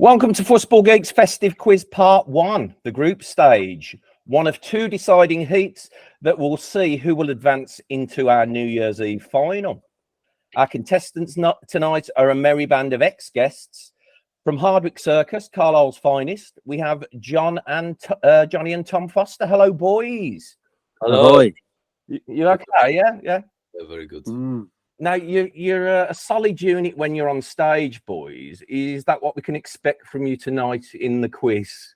Welcome to Fussball Geekz Festive Quiz Part 1, the group stage. One of two deciding heats that will see who will advance into our New Year's Eve final. Our contestants tonight are a merry band of ex-guests. From Hardwicke Circus, Carlisle's finest, we have Jonny and Tom Foster. Hello, boys. Hello. You okay? Yeah? Yeah, very good. Now, you're a solid unit when you're on stage, boys. Is that what we can expect from you tonight in the quiz?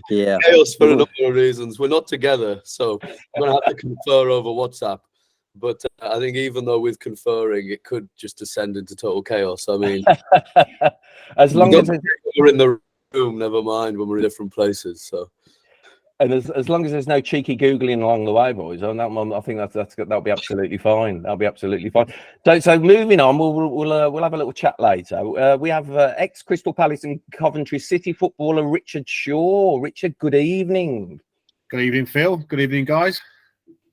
Yeah. Chaos for a number of reasons. We're not together, so we're going to have to confer over WhatsApp. But I think even though with conferring, it could just descend into total chaos. I mean, as long as we're in the room, never mind when we're in different places. So. And as long as there's no cheeky googling along the way, boys, on that one, I think that'll be absolutely fine. That'll be absolutely fine. So moving on, we'll have a little chat later. We have ex Crystal Palace and Coventry City footballer Richard Shaw. Richard, good evening. Good evening, Phil. Good evening, guys.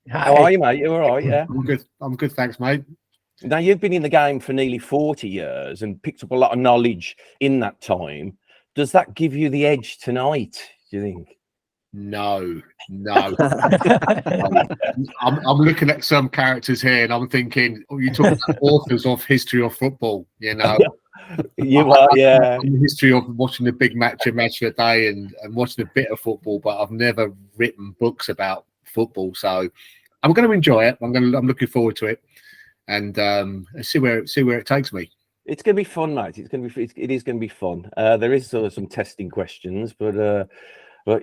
How are you, mate? You all right? Yeah. I'm good. I'm good, thanks, mate. Now you've been in the game for nearly 40 years and picked up a lot of knowledge in that time. Does that give you the edge tonight? Do you think? No. I'm looking at some characters here and I'm thinking, oh, you're talking about authors of history of football, you know. You are, yeah. The history of watching the big match of the day and watching a bit of football, but I've never written books about football. So I'm going to enjoy it. I'm looking forward to it, and see where it takes me. It's going to be fun, mate. It is going to be fun. There is sort of some testing questions, but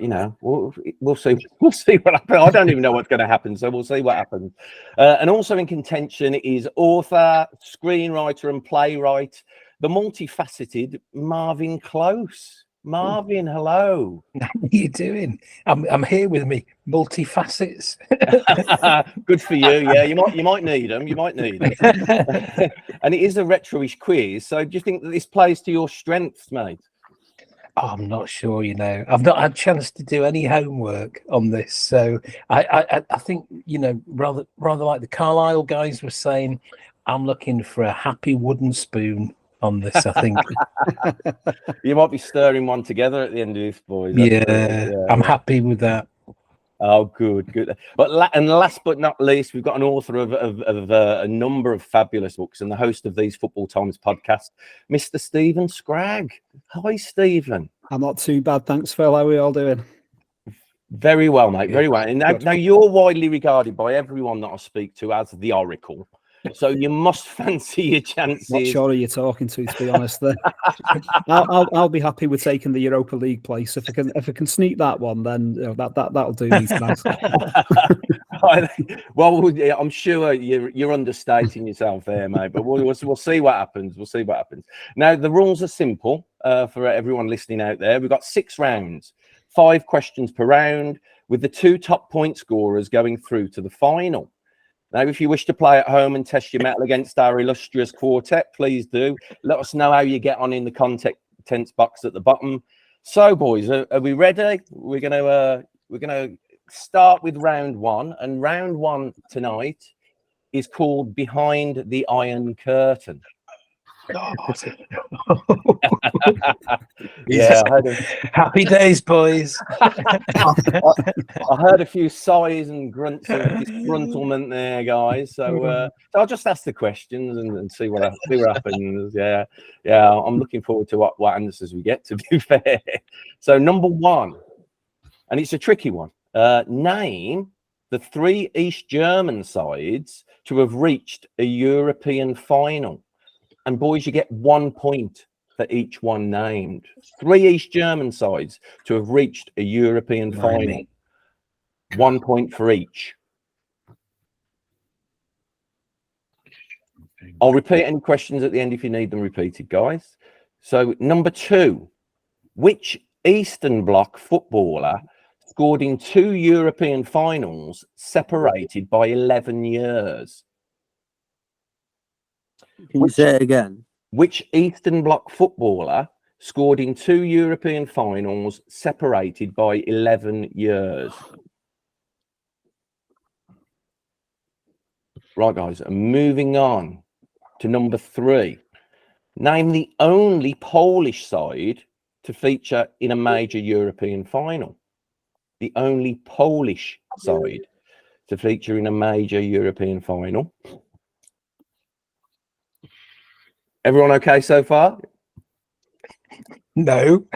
you know, we'll see. We'll see what happens. I don't even know what's going to happen, so we'll see what happens. And also in contention is author, screenwriter, and playwright, the multifaceted Marvin Close. Marvin, hello. How are you doing? I'm here with me multifacets. Good for you. Yeah, you might need them. You might need them. And it is a retro-ish quiz. So do you think that this plays to your strengths, mate? Oh, I'm not sure, you know. I've not had a chance to do any homework on this. So I think, you know, rather like the Carlisle guys were saying, I'm looking for a happy wooden spoon on this, I think. You might be stirring one together at the end of this, boys. Yeah, I'm happy with that. Oh, good. But last but not least, we've got an author of a number of fabulous books and the host of these Football Times podcasts, Mr. Stephen Scragg. Hi, Stephen. I'm not too bad, thanks, Phil. How are we all doing? Very well, mate. Very well. And now you're widely regarded by everyone that I speak to as the Oracle. So you must fancy your chances. What sure are you talking to be honest? There, I'll be happy with taking the Europa League place. If I can sneak that one, then you know, that'll do me tonight. Well, I'm sure you're understating yourself there, mate. But we'll see what happens. We'll see what happens. Now the rules are simple for everyone listening out there. We've got 6 rounds, 5 questions per round, with the 2 top point scorers going through to the final. Now, if you wish to play at home and test your mettle against our illustrious quartet, please do. Let us know how you get on in the contents box at the bottom. So, boys, are we ready? We're gonna start with round 1, and round 1 tonight is called Behind the Iron Curtain. Yeah, happy days, boys. I heard a few sighs and grunts of disgruntlement there, guys. So I'll just ask the questions and see what happens. Yeah. I'm looking forward to what answers we get. To be fair, so number 1, and it's a tricky one. Name the 3 East German sides to have reached a European final. And boys, you get 1 point for each one named. 3 East German sides to have reached a European final. 1 point for each. I'll repeat any questions at the end if you need them repeated, guys. So number 2, which Eastern Bloc footballer scored in 2 European finals separated by 11 years? Can you say it again? Which Eastern Bloc footballer scored in 2 European finals separated by 11 years? Right, guys, moving on to number 3. Name the only Polish side to feature in a major European final. The only Polish side to feature in a major European final. Everyone okay so far? No.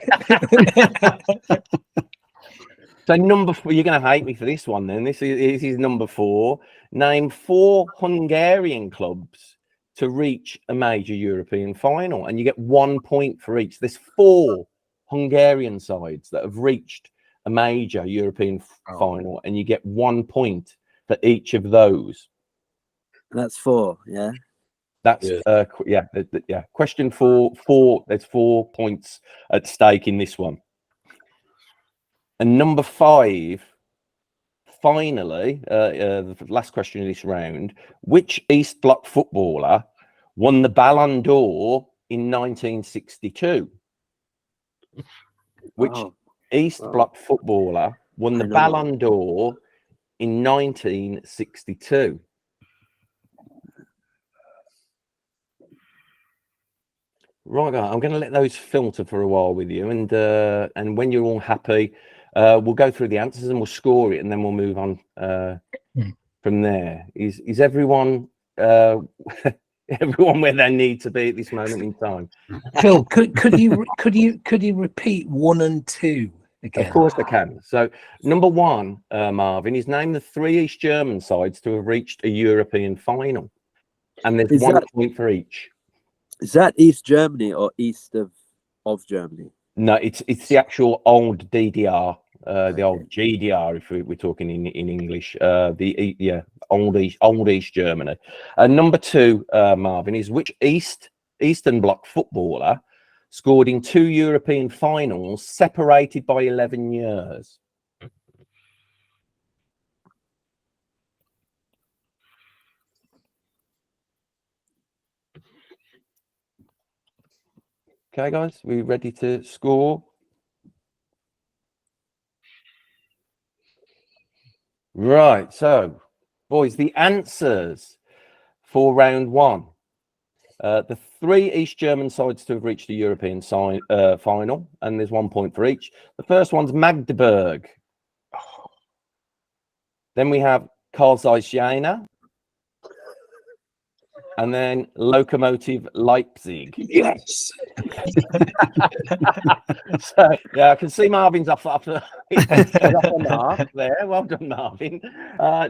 So number 4, you're going to hate me for this one then. This is number 4. Name 4 Hungarian clubs to reach a major European final, and you get 1 point for each. There's 4 Hungarian sides that have reached a major European final, and you get 1 point for each of those. That's 4, yeah. That's yeah. Question 4. There's 4 points at stake in this one. And number 5, finally, the last question of this round: which East Bloc footballer won the Ballon d'Or in 1962? Which East Bloc footballer won the Ballon d'Or in 1962? Right, I'm going to let those filter for a while with you, and when you're all happy, we'll go through the answers and we'll score it, and then we'll move on from there. Is everyone everyone where they need to be at this moment in time? Phil, could you repeat 1 and 2 again? Of course I can. So number 1, Marvin, is name the 3 East German sides to have reached a European final, and there's 1 point for each. Is that East Germany or east of Germany? No, it's the actual old DDR, the old GDR, if we're talking in English. Old East Germany. Number 2, Marvin, is which Eastern Bloc footballer scored in 2 European finals separated by 11 years? Okay, guys, we ready to score? Right, so, boys, the answers for round 1. The 3 East German sides to have reached the European final, and there's 1 point for each. The first one's Magdeburg. Then we have Carlisle, Jena. And then Lokomotiv Leipzig. Yes. So, yeah, I can see Marvin's off the mark there. Well done, Marvin.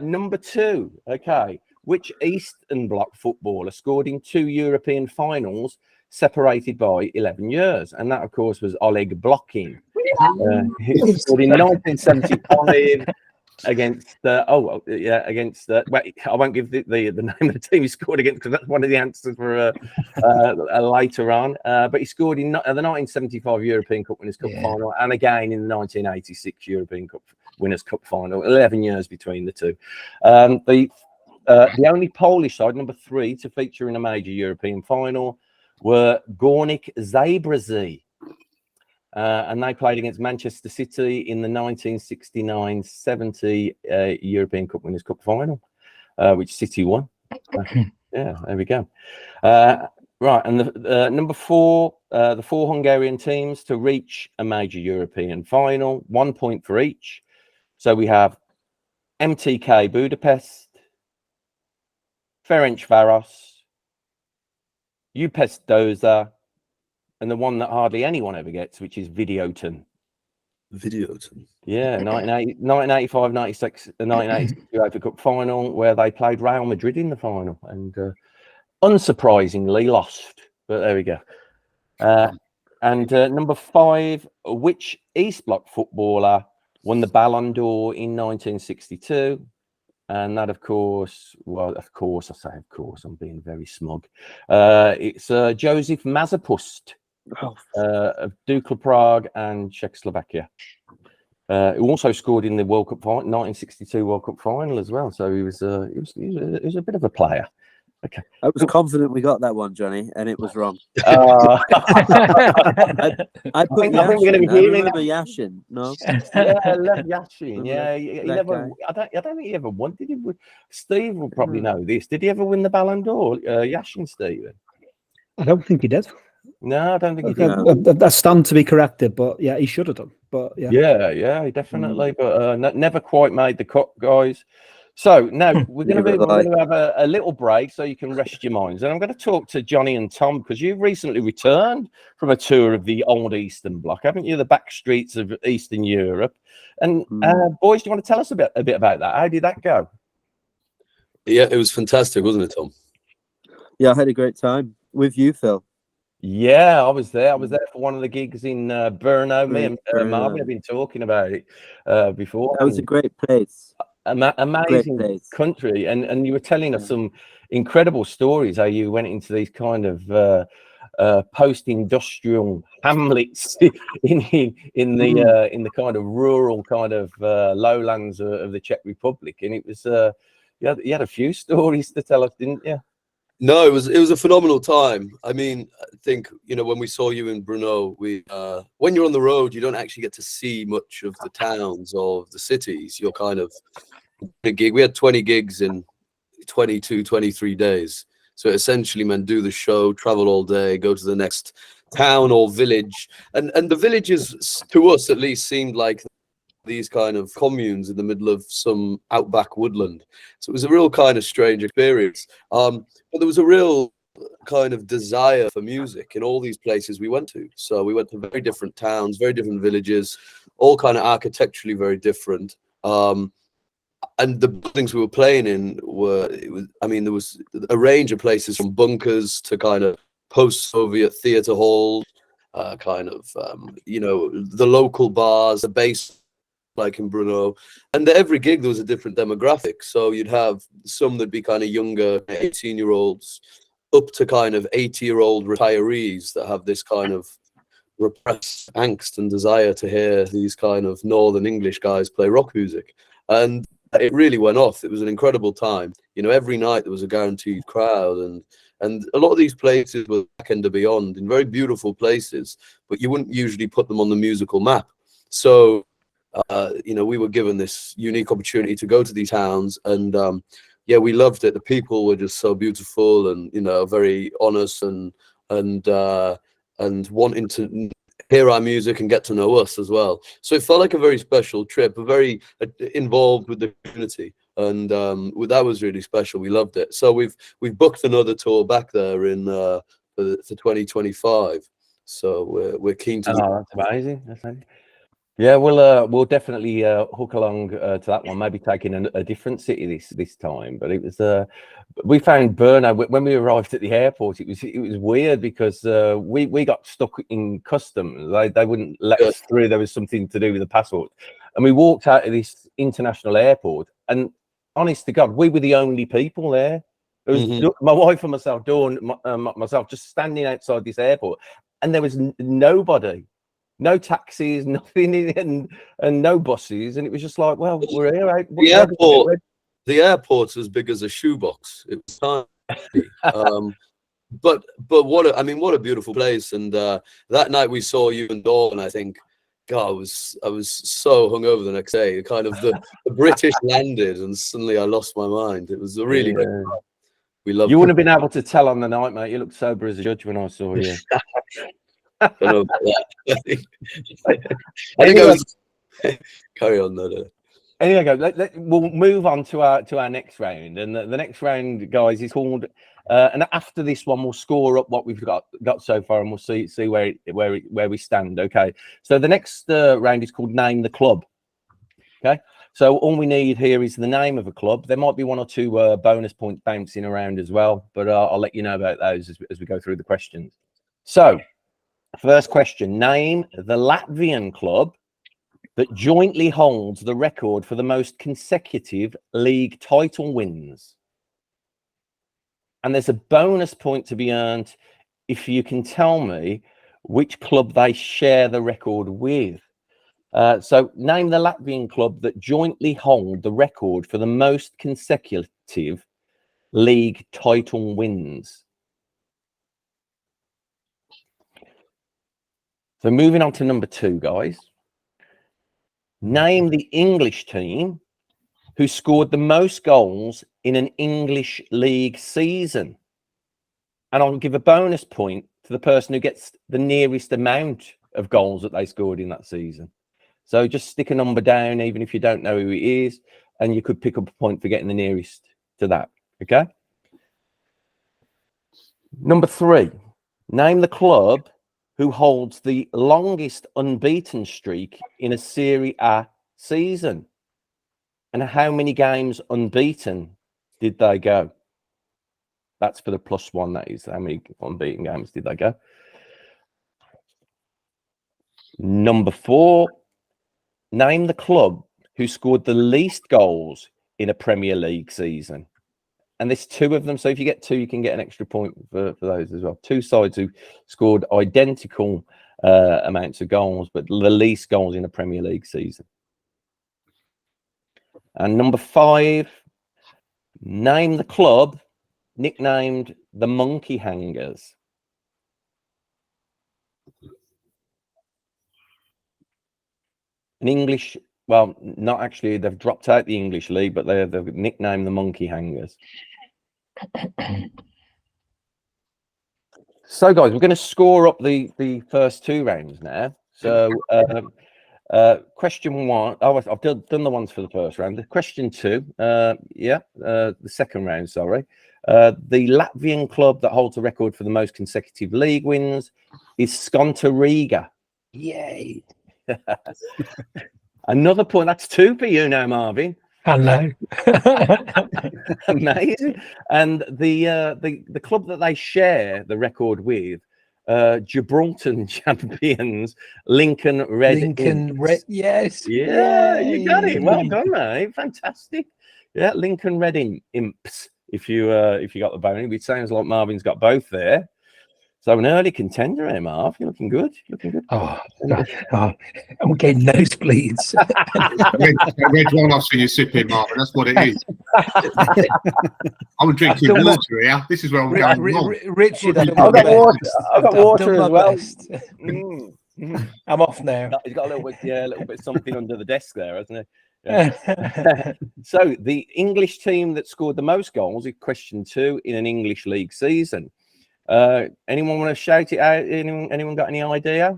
Number 2, okay. Which Eastern Bloc footballer scored in 2 European finals separated by 11 years? And that, of course, was Oleg Blokhin. He scored in 1975 against well, I won't give the name of the team he scored against, because that's one of the answers for later on, but he scored in the 1975 European Cup Winners' Cup final, and again in the 1986 European Cup Winners' Cup final. 11 years between the two. The only Polish side, number 3, to feature in a major European final were Górnik Zabrze. And they played against Manchester City in the 1969-70 European Cup Winners' Cup final, which City won. Yeah, there we go. Right, and the number 4, the 4 Hungarian teams to reach a major European final, 1 point for each. So we have MTK Budapest, Ferencváros, Újpest-Dózsa, and the one that hardly anyone ever gets, which is Videoton. Videoton. Yeah, 1985, 96, the 1986 UEFA Cup final, where they played Real Madrid in the final, and unsurprisingly lost. But there we go. And number 5, which East Bloc footballer won the Ballon d'Or in 1962? And that, of course, well, of course, I say of course, I'm being very smug. It's Joseph Mazepust of Dukla Prague and Czechoslovakia. Who also scored in the World Cup 1962 World Cup final as well. So he was a bit of a player. Okay. I was confident we got that one, Johnny, and it was wrong. I put think we're going to be hearing Yashin. No, yeah, I love Yashin. Yeah, he that never. I don't think he ever won. Did he? Steve will probably know this. Did he ever win the Ballon d'Or? Yashin, Stephen. I don't think he did. No, I don't think he Okay, did. I stand to be corrected, but yeah, he should have done. But yeah, Yeah, definitely. But never quite made the cut, guys. So now we're going to have a little break so you can rest your minds. And I'm going to talk to Jonny and Tom because you've recently returned from a tour of the old Eastern Bloc, haven't you? The back streets of Eastern Europe. And boys, do you want to tell us a bit about that? How did that go? Yeah, it was fantastic, wasn't it, Tom? Yeah, I had a great time with you, Phil. Yeah, I was there. I was there for one of the gigs in Brno. Me and Marvin have been talking about it before. That was a great place. Amazing country, and you were telling us some incredible stories how you went into these kind of post-industrial hamlets in the kind of rural kind of lowlands of the Czech Republic, and it was you had a few stories to tell us, didn't you? No, it was a phenomenal time. I mean, I think, you know, when we saw you in Brno, when you're on the road, you don't actually get to see much of the towns or the cities. You're kind of a gig. We had 20 gigs in 22, 23 days. So it essentially meant do the show, travel all day, go to the next town or village. And the villages, to us at least, seemed like these kind of communes in the middle of some outback woodland. So it was a real kind of strange experience. But there was a real kind of desire for music in all these places we went to. So we went to very different towns, very different villages, all kind of architecturally very different. And the buildings we were playing in there was a range of places from bunkers to kind of post-Soviet theater halls, the local bars, the base like in Brno, and every gig there was a different demographic. So you'd have some that'd be kind of younger 18-year-olds up to kind of 80-year-old retirees that have this kind of repressed angst and desire to hear these kind of Northern English guys play rock music. And it really went off. It was an incredible time. You know, every night there was a guaranteed crowd, and a lot of these places were back and beyond in very beautiful places, but you wouldn't usually put them on the musical map. So we were given this unique opportunity to go to these towns, and we loved it. The people were just so beautiful, and very honest, and wanting to hear our music and get to know us as well. So it felt like a very special trip, a very involved with the community, and that was really special. We loved it. So we've booked another tour back there in for 2025. So we're keen to. Oh, that's amazing. That's amazing. Yeah, we'll definitely hook along to that one. Maybe taking a different city this time. But it was we found Brno when we arrived at the airport. It was weird because we got stuck in customs. They wouldn't let us through. There was something to do with the passport, and we walked out of this international airport. And honest to God, we were the only people there. It was my wife and myself, Dawn, myself, just standing outside this airport, and there was nobody. No taxis, nothing, and no buses, and it was just like, well, we're here. Right? The airport's as big as a shoebox. It was tiny, but what a beautiful place. And that night we saw you and Dawn. I think, God, I was so hungover the next day. Kind of the British landed, and suddenly I lost my mind. It was a really great time. We loved. You wouldn't have been able to tell on the night, mate. You looked sober as a judge when I saw you. I don't know about that. I think I was. Carry on, though. Anyway, we'll move on to our next round, and the next round, guys, is called. And after this one, we'll score up what we've got so far, and we'll see where we stand. Okay, so the next round is called Name the Club. Okay, so all we need here is the name of a club. There might be one or two bonus points bouncing around as well, but I'll let you know about those as we go through the questions. So. First question, name the Latvian club that jointly holds the record for the most consecutive league title wins. And there's a bonus point to be earned if you can tell me which club they share the record with. So name the Latvian club that jointly hold the record for the most consecutive league title wins. So moving on to number 2, guys. Name the English team who scored the most goals in an English league season. and I'll give a bonus point to the person who gets the nearest amount of goals that they scored in that season. So just stick a number down, even if you don't know who it is, and you could pick up a point for getting the nearest to that. Okay. Number 3, name the club who holds the longest unbeaten streak in a Serie A season. And how many games unbeaten did they go? That's for the +1, that is. How many unbeaten games did they go? Number 4, name the club who scored the least goals in a Premier League season. And there's 2 of them. So if you get 2, you can get an extra point for those as well. 2 sides who scored identical amounts of goals, but the least goals in a Premier League season. And number 5, name the club nicknamed the Monkey Hangers. An English, well, not actually, they've dropped out the English league, but they've nicknamed the Monkey Hangers. So, guys, we're going to score up the first 2 rounds now. So, question 1, I've done the ones for the first round. The question 2, the second round, sorry. The Latvian club that holds the record for the most consecutive league wins is Skonta Riga. Yay. Another point. That's 2 for you now, Marvin. Hello. Amazing. And the club that they share the record with, Gibraltar champions Lincoln Red. Yes. Yeah, you got it. Well done, mate. Fantastic. Yeah, Lincoln Red Imps. If you got the bonus, it sounds like Marvin's got both there. So an early contender here, Marv. You're looking good. Looking good. Oh, I'm getting nosebleeds. Red wine I've seen you sipping, Marvin. That's what it is. I'm drinking water here. This is where I'm going wrong. Richard, I've got water as well. I'm off now. He's got a little bit something under the desk there, hasn't he? Yeah. So the English team that scored the most goals is question 2 in an English league season. Anyone want to shout it out? Anyone got any idea?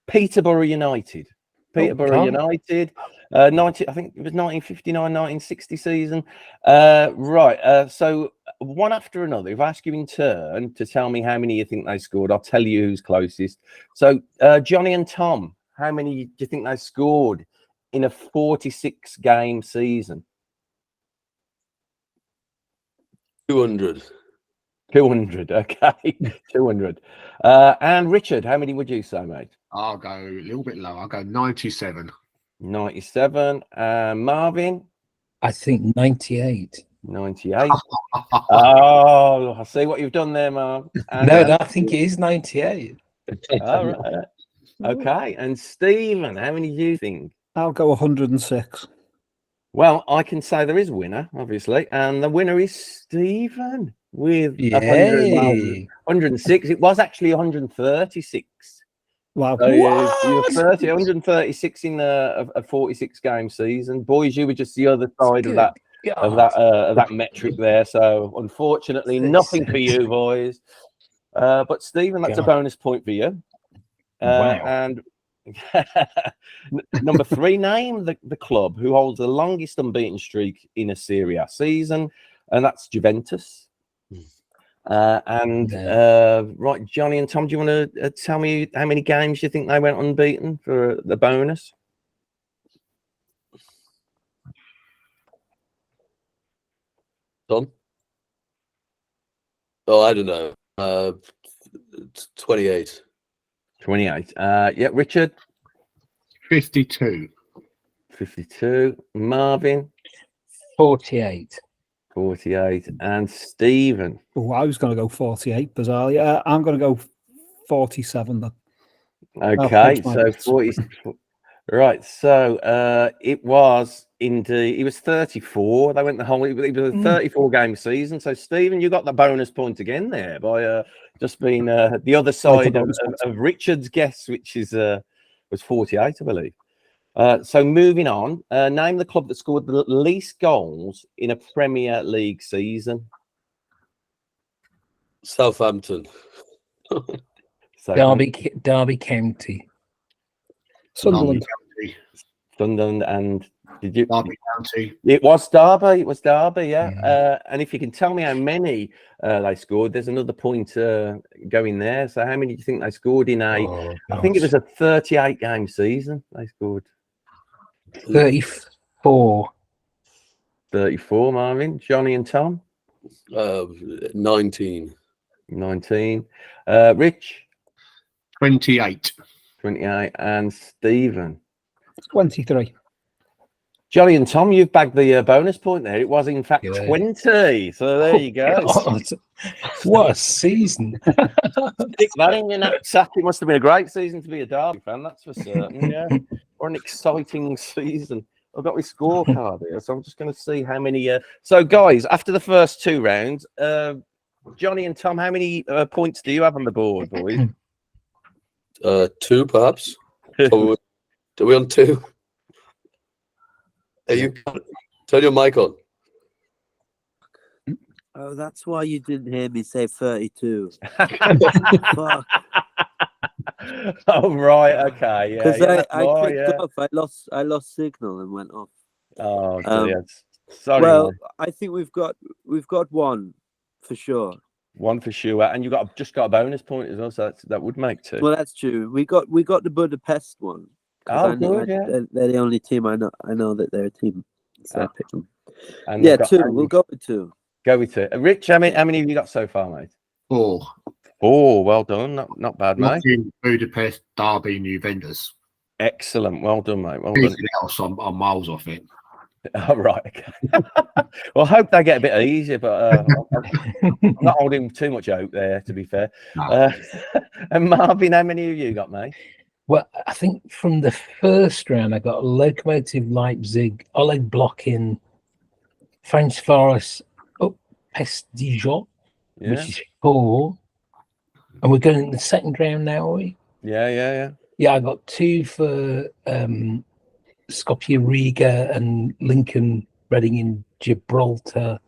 Peterborough United. United. 90, I think it was 1959-1960 season. Right. So one after another. If I ask you in turn to tell me how many you think they scored, I'll tell you who's closest. So Jonny and Tom, how many do you think they scored in a 46-game season? 200. 200, okay. 200. And Richard, how many would you say, mate? I'll go a little bit low. I'll go 97. 97. Marvin? I think 98. 98. Oh, I see what you've done there, Marv. And, no, I think it is 98. All right. Okay. And Stephen, how many do you think? I'll go 106. Well, I can say there is a winner, obviously, and the winner is Stephen with 106. It was actually 136. Wow. So you were 136 in a 46-game season. Boys, you were just the other side of that metric there. So unfortunately, nothing for you, boys. But Stephen, that's a bonus point for you. Wow. And number 3, name the club who holds the longest unbeaten streak in a Serie A season, and that's Juventus. Right, Jonny and Tom, do you want to tell me how many games you think they went unbeaten for the bonus? Tom? Oh, I don't know. 28. 28. Yeah, Richard? 52. 52. Marvin? 48. 48. And Stephen? Oh, I was going to go 48, bizarrely. I'm going to go 47 then. Okay, so 40. Right, so it was indeed, it was 34. They went the whole, it was a 34-game season. So, Stephen, you got the bonus point again there by just being the other side of Richard's guess, which is was 48, I believe. So moving on, name the club that scored the least goals in a Premier League season. Southampton. So Derby County. Sunderland. County, Sunderland, and did you? Derby County. It was Derby. It was Derby. Yeah. Yeah. And if you can tell me how many they scored, there's another point going there. So how many do you think they scored in a? Oh, I think it was a 38 game season. They scored 34. 34. Marvin, Jonny, and Tom. 19. 19. Rich. 28. 28, and Stephen. 23. Jonny and Tom, you've bagged the bonus point there. It was, in fact, Yeah. 20. So there you go. God, what a season. Stick that in your knapsack. It must have been a great season to be a Derby fan, that's for certain. Yeah. Or an exciting season. I've got my scorecard here, so I'm just going to see how many. So, guys, after the first 2 rounds, Jonny and Tom, how many points do you have on the board, boys? 2, perhaps. Are we on 2? Are you? Turn your mic on. Oh, that's why you didn't hear me say 32. Fuck. Oh, right. Okay. Yeah. Because Yeah, I clicked off. I lost signal and went off. Oh, dear. Sorry. Well, man. I think we've got one for sure. One for sure. And you just got a bonus point as well, so that would make 2. Well, that's true. We got the Budapest one. Oh, good. Yeah. They're the only team I know that they're a team. So I picked them. And Yeah, we've got- 2. We'll go with 2. Go with 2. Rich, how many have you got so far, mate? 4. Oh, well done. Not bad, mate. Nottingham, Budapest, Derby, and Juventus. Excellent. Well done, mate. Well done. Anything else, I'm miles off it. All right. Okay. Well, I hope they get a bit easier, but I'm not holding too much hope there, to be fair. No. And Marvin, how many have you got, mate? Well, I think from the first round, I got Lokomotiv Leipzig, Oleg Blokhin, French Forest, Pesdijon, Yeah. which is 4. And we're going in the second round now, are we? Yeah. Yeah, I got 2 for Skopje Riga and Lincoln Reading in Gibraltar.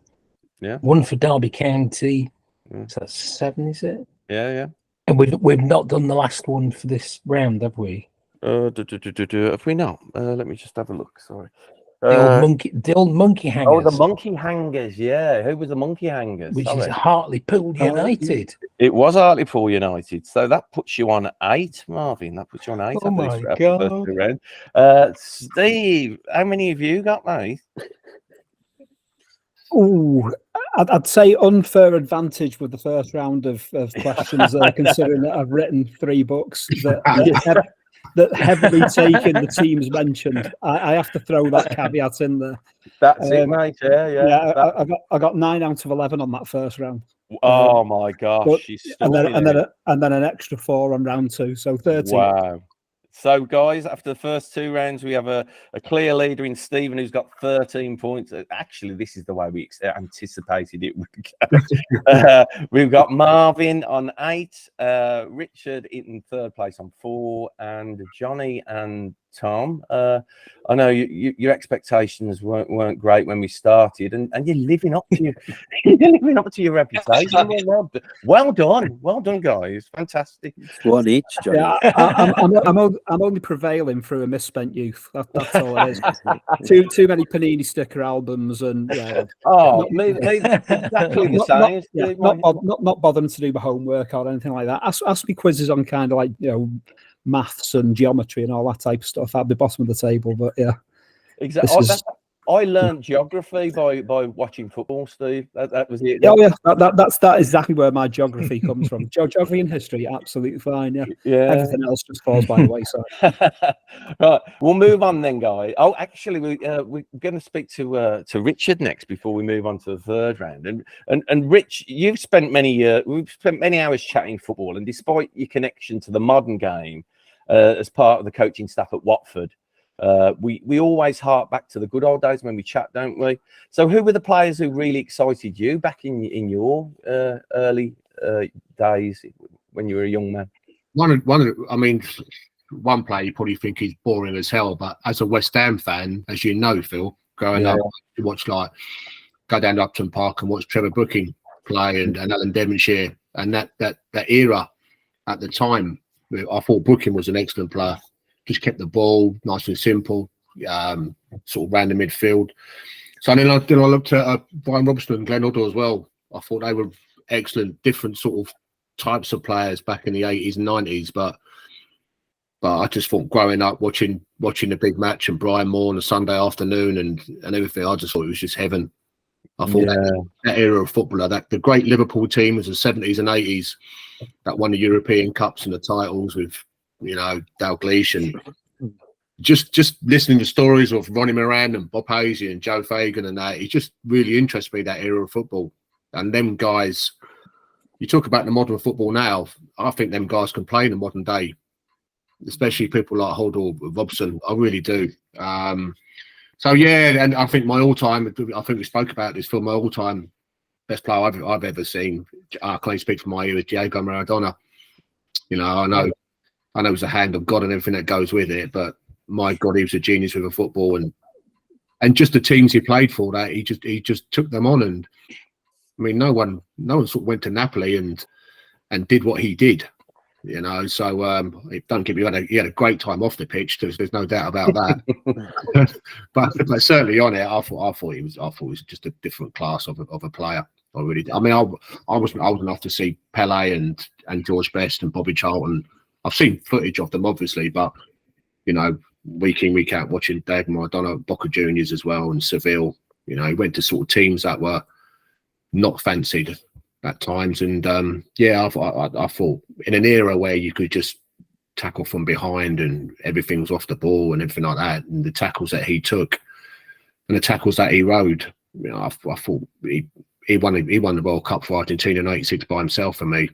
Yeah. 1 for Derby County. Yeah. So that's 7, is it? Yeah. And we've not done the last one for this round, have we? Have we not? Let me just have a look. Sorry. The old monkey hangers. Oh, the monkey hangers. Yeah. Who was the monkey hangers? Which Sorry. is Hartlepool United. It was Hartlepool United. So that puts you on 8, Marvin. That puts you on 8. Oh my after the God. first 2 rounds. Steve, how many have you got, mate? Ooh, I'd say unfair advantage with the first round of questions, considering that I've written 3 books that heavily taken the teams mentioned. I have to throw that caveat in there. That's it, mate. Yeah. I got 9 out of 11 on that first round. Oh my gosh, and then an extra 4 on round 2, so 13. Wow. So, guys, after the first 2 rounds, we have a clear leader in Stephen, who's got 13 points. Actually, this is the way we anticipated it would go. We've got Marvin on 8, Richard in 3rd place on 4, and Jonny and Tom. I know your expectations weren't great when we started, and you're living up to your reputation. Well done, guys. Fantastic. 1 each, Johnny. Yeah, I'm only prevailing through a misspent youth. That's all it is. Too many Panini sticker albums and exactly the same. Not bothering to do my homework or anything like that. Ask me quizzes on kind of like maths and geometry and all that type of stuff at the bottom of the table. But yeah, exactly. I learned geography by watching football, Steve. That was it. Oh yeah, that's exactly where my geography comes from. Geography and history, absolutely fine. Yeah. Everything else just falls by the wayside. Right, we'll move on then, guys. Oh, actually, we're going to speak to Richard next before we move on to the 3rd round. And Rich, we've spent many hours chatting football, and despite your connection to the modern game as part of the coaching staff at Watford. We always hark back to the good old days when we chat, don't we? So, who were the players who really excited you back in your early days when you were a young man? One player you probably think is boring as hell, but as a West Ham fan, as you know, Phil, growing up, you go down to Upton Park and watch Trevor Brooking play and Alan Devonshire and that era at the time, I thought Brooking was an excellent player. Just kept the ball nice and simple, sort of ran the midfield. So then I looked at Brian Robson and Glenn Hoddle as well. I thought they were excellent, different sort of types of players back in the 80s and 90s. But I just thought growing up, watching the big match and Brian Moore on a Sunday afternoon and everything, I just thought it was just heaven. I thought that era of footballer, that the great Liverpool team was the 70s and 80s that won the European Cups and the titles with, Dalglish, and just listening to stories of Ronnie Moran and Bob Hazy and Joe Fagan and that, it just really interests me, that era of football. And them guys, you talk about the modern football now, I think them guys can play in the modern day, especially people like Hoddle, Robson. I really do. So yeah, and I think my all-time, I think we spoke about this, for my all-time best player I've ever seen, I can only speak for my era, Diego Maradona. I know it was the hand of God and everything that goes with it, but my God, he was a genius with a football, and just the teams he played for, that he just took them on. And I mean, no one sort of went to Napoli and did what he did. So don't get me wrong, he had a great time off the pitch. There's no doubt about that. but certainly on it, I thought he was just a different class of a player. I really did. I mean, I wasn't old enough to see Pele and George Best and Bobby Charlton. I've seen footage of them, obviously, but week in, week out, watching Diego Maradona, Boca Juniors as well, and Seville. He went to sort of teams that were not fancied at times, and I thought in an era where you could just tackle from behind and everything was off the ball and everything like that, and the tackles that he took and the tackles that he rode, I thought he won the World Cup for Argentina in '86 by himself. For me,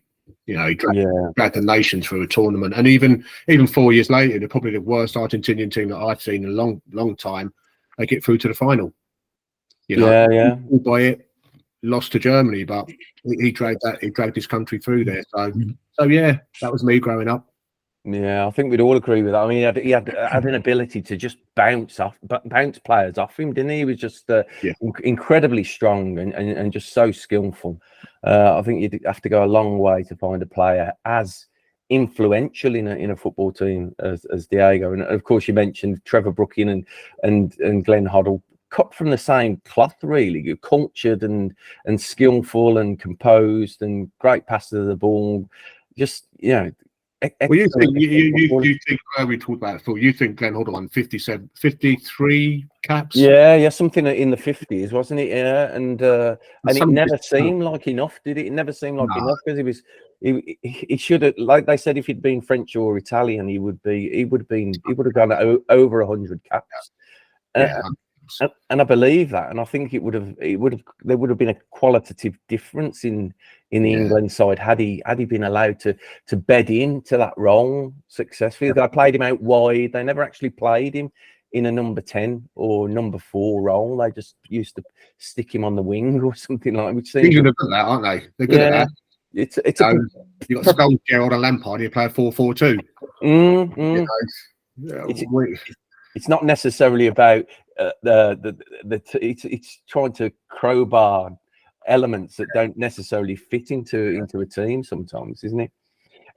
he dragged the nation through a tournament, and even 4 years later, they're probably the worst Argentinian team that I've seen in a long time. They get through to the final. By it. Lost to Germany, but he dragged his country through there. So yeah, that was me growing up. Yeah, I think we'd all agree with that. I mean, he had an ability to just bounce players off him, didn't he? He was just incredibly strong and just so skillful. I think you'd have to go a long way to find a player as influential in a football team as Diego. And of course, you mentioned Trevor Brooking and Glenn Hoddle. Cut from the same cloth, really. Cultured and skillful and composed and great passes of the ball. Just well, you think we talked about it, Phil? You think Glenn Hoddle won 53 caps? Yeah, something in the 50s, wasn't it? Yeah, and it never seemed like enough, did it? It never seemed like enough, because he should have, like they said, if he'd been French or Italian, he would have gone over 100 caps. And I believe that, and I think there would have been a qualitative difference in the England side had he been allowed to bed into that role successfully. They played him out wide. They never actually played him in a number 10 or number 4 role. They just used to stick him on the wing or something like that. Which seems good at that, aren't they? They're good at that. You've got Scholes, Gerrard, and Lampard. You play a 4-4-2. It's not necessarily about it's trying to crowbar elements that don't necessarily fit into a team sometimes, isn't it?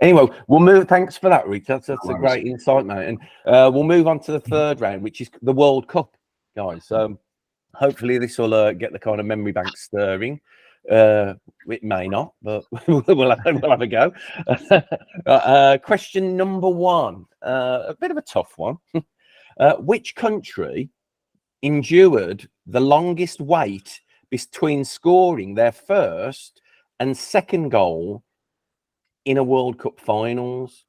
Anyway, we'll move. Thanks for that, Rich. That's a great insight, mate. And we'll move on to the third round, which is the World Cup, guys. Hopefully this will get the kind of memory bank stirring. It may not, but we'll have a go. Question number 1, a bit of a tough one. Which country endured the longest wait between scoring their first and second goal in a World Cup finals?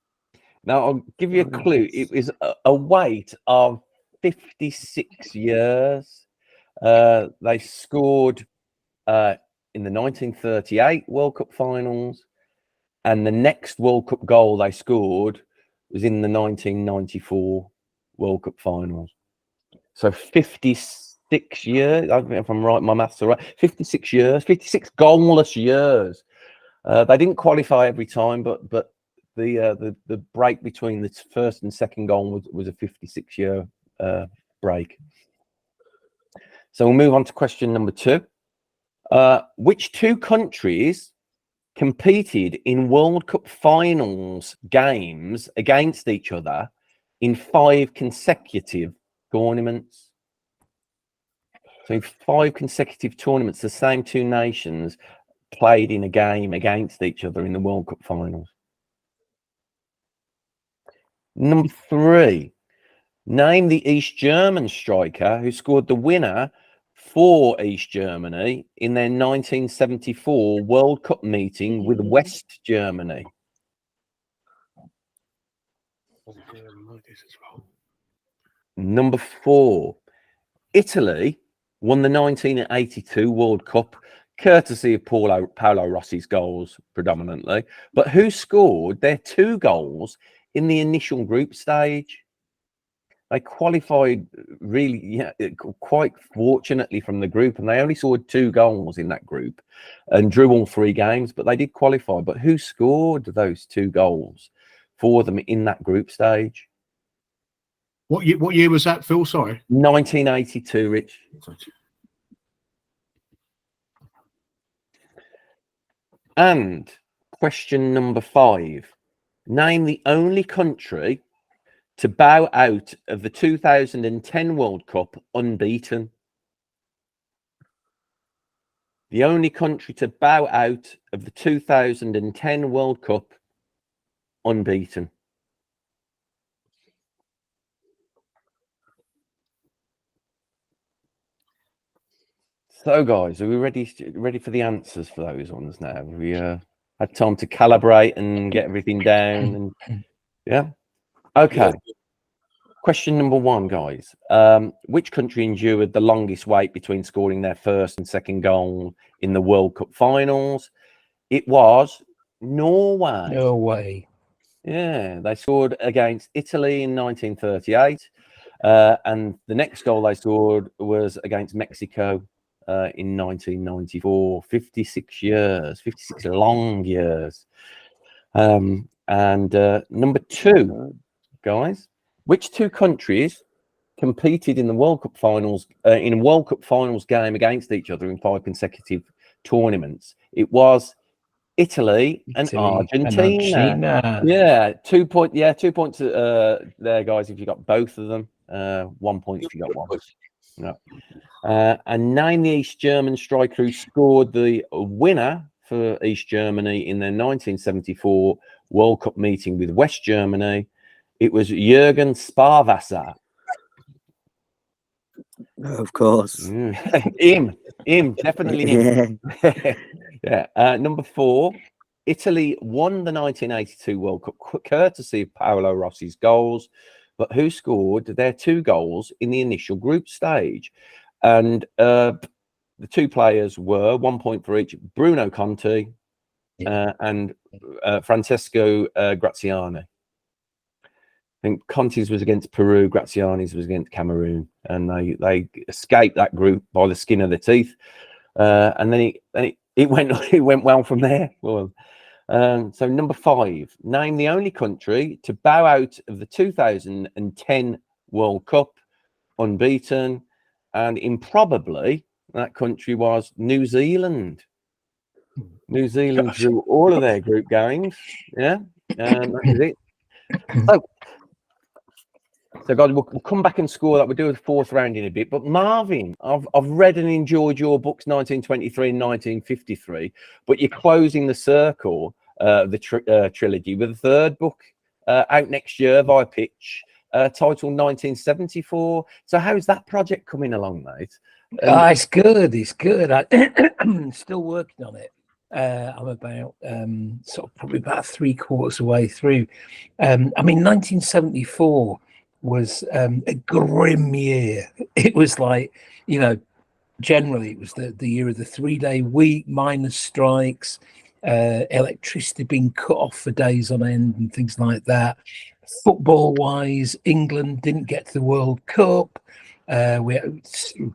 Now, I'll give you a clue. It was a wait of 56 years. They scored in the 1938 World Cup finals, and the next World Cup goal they scored was in the 1994 World Cup finals. So 56 years, if I'm right, my maths are right, 56 years, 56 goalless years. They didn't qualify every time, but the break between the first and second goal was a 56-year break. So we'll move on to question number 2. Which 2 countries competed in World Cup finals games against each other in 5 consecutive tournaments. So in 5 consecutive tournaments, the same 2 nations played in a game against each other in the World Cup finals. Number 3, name the East German striker who scored the winner for East Germany in their 1974 World Cup meeting with West Germany. Number 4, Italy won the 1982 World Cup, courtesy of Paolo Rossi's goals predominantly. But who scored their 2 goals in the initial group stage? They qualified really quite fortunately from the group, and they only scored 2 goals in that group and drew all 3 games, but they did qualify. But who scored those 2 goals for them in that group stage? What year was that, Phil? Sorry. 1982, Rich. And question number 5. Name the only country to bow out of the 2010 World Cup unbeaten. The only country to bow out of the 2010 World Cup unbeaten. So, guys, are we ready for the answers for those ones now? Have we had time to calibrate and get everything down? And yeah. Okay. Question number 1, guys. Which country endured the longest wait between scoring their first and second goal in the World Cup finals? It was Norway. Norway. Yeah, they scored against Italy in 1938. And the next goal they scored was against Mexico in 1994. 56 years, 56 long years. And number 2, guys. Which 2 countries competed in the World Cup finals in a World Cup finals game against each other in 5 consecutive tournaments? It was Italy and Argentina. Yeah, 2 points. Yeah, 2 points there, guys. If you got both of them, 1 point if you got one. No. And name the East German striker who scored the winner for East Germany in their 1974 World Cup meeting with West Germany. It was Jürgen Sparwasser. Of course. Him, definitely him. Yeah. Number 4, Italy won the 1982 World Cup courtesy of Paolo Rossi's goals, but who scored their 2 goals in the initial group stage? And the 2 players were 1 point for each: Bruno Conti and Francesco Graziani. I think Conti's was against Peru, Graziani's was against Cameroon, and they escaped that group by the skin of their teeth. And then it went well from there. Well, so number 5, name the only country to bow out of the 2010 World Cup unbeaten, and improbably that country was New Zealand. New Zealand drew all of their group games. Yeah, and that is it. So, guys, we'll come back and score that. We'll do the 4th round in a bit. But Marvin, I've read and enjoyed your books, 1923 and 1953. But you're closing the circle, the trilogy, with a 3rd book out next year via Pitch, titled 1974. So, how's that project coming along, mate? It's good. It's good. I'm still working on it. I'm about probably about 3/4 away through. I mean, 1974 was a grim year. It was like, generally it was the year of the 3-day week, miners' strikes, electricity being cut off for days on end and things like that. Football wise, England didn't get to the World Cup.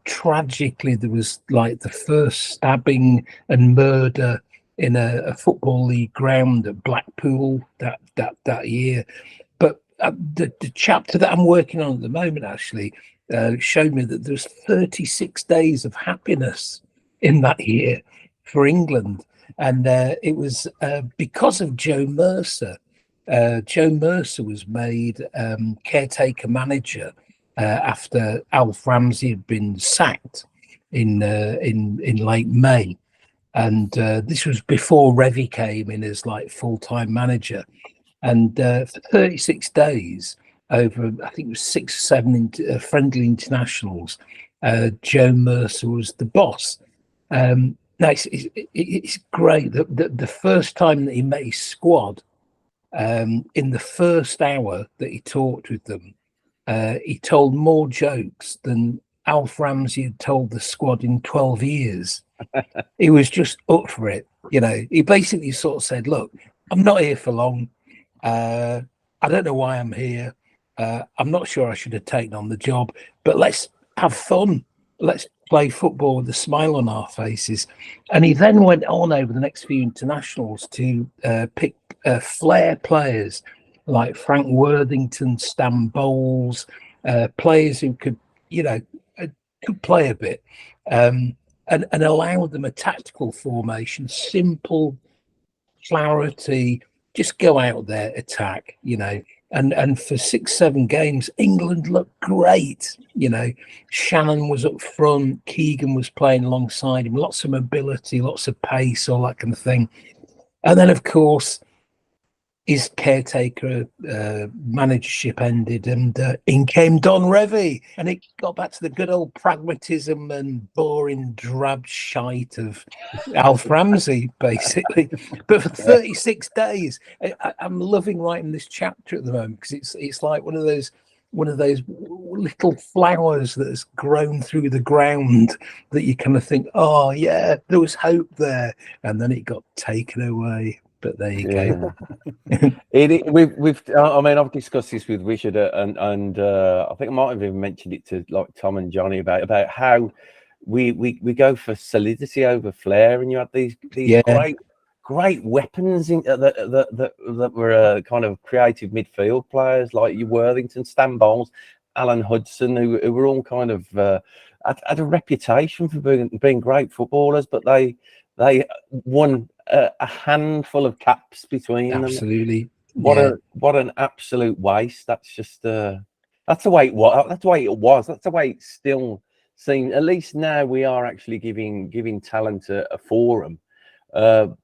Tragically, there was like the first stabbing and murder in a football league ground at Blackpool that year. But the chapter that I'm working on at the moment actually showed me that there's 36 days of happiness in that year for England. And it was because of Joe Mercer. Joe Mercer was made caretaker manager after Alf Ramsey had been sacked in late May. And this was before Revy came in as like full-time manager. And for 36 days, over I think it was 6 or 7 friendly internationals, Joe Mercer was the boss. Now it's great that the first time that he met his squad, in the first hour that he talked with them, he told more jokes than Alf Ramsey had told the squad in 12 years. He was just up for it. He basically sort of said, look, I'm not here for long. I don't know why I'm here. I'm not sure I should have taken on the job, but let's have fun. Let's play football with a smile on our faces. And he then went on over the next few internationals to pick flair players like Frank Worthington, Stan Bowles, players who could play a bit, and allow them a tactical formation, simple clarity, just go out there, attack, and for 6-7 games, England looked great. Shannon was up front, Keegan was playing alongside him, lots of mobility, lots of pace, all that kind of thing. And then, of course, his caretaker managership ended, and in came Don Revy, and it got back to the good old pragmatism and boring drab shite of Alf Ramsey, basically. But for 36 days, I'm loving writing this chapter at the moment, because it's like one of those little flowers that has grown through the ground that you kind of think, oh yeah, there was hope there, and then it got taken away. But there you go. I've discussed this with Richard, and I think I might have even mentioned it to like Tom and Johnny about how we go for solidity over flair, and you have these great weapons that were kind of creative midfield players like your Worthington, Stan Bowles, Alan Hudson, who were all kind of had a reputation for being great footballers, but they won a handful of caps between them. Absolutely. What an absolute waste. That's just that's the way it was. That's the way it was. That's the way it still seems. At least now we are actually giving talent a forum. But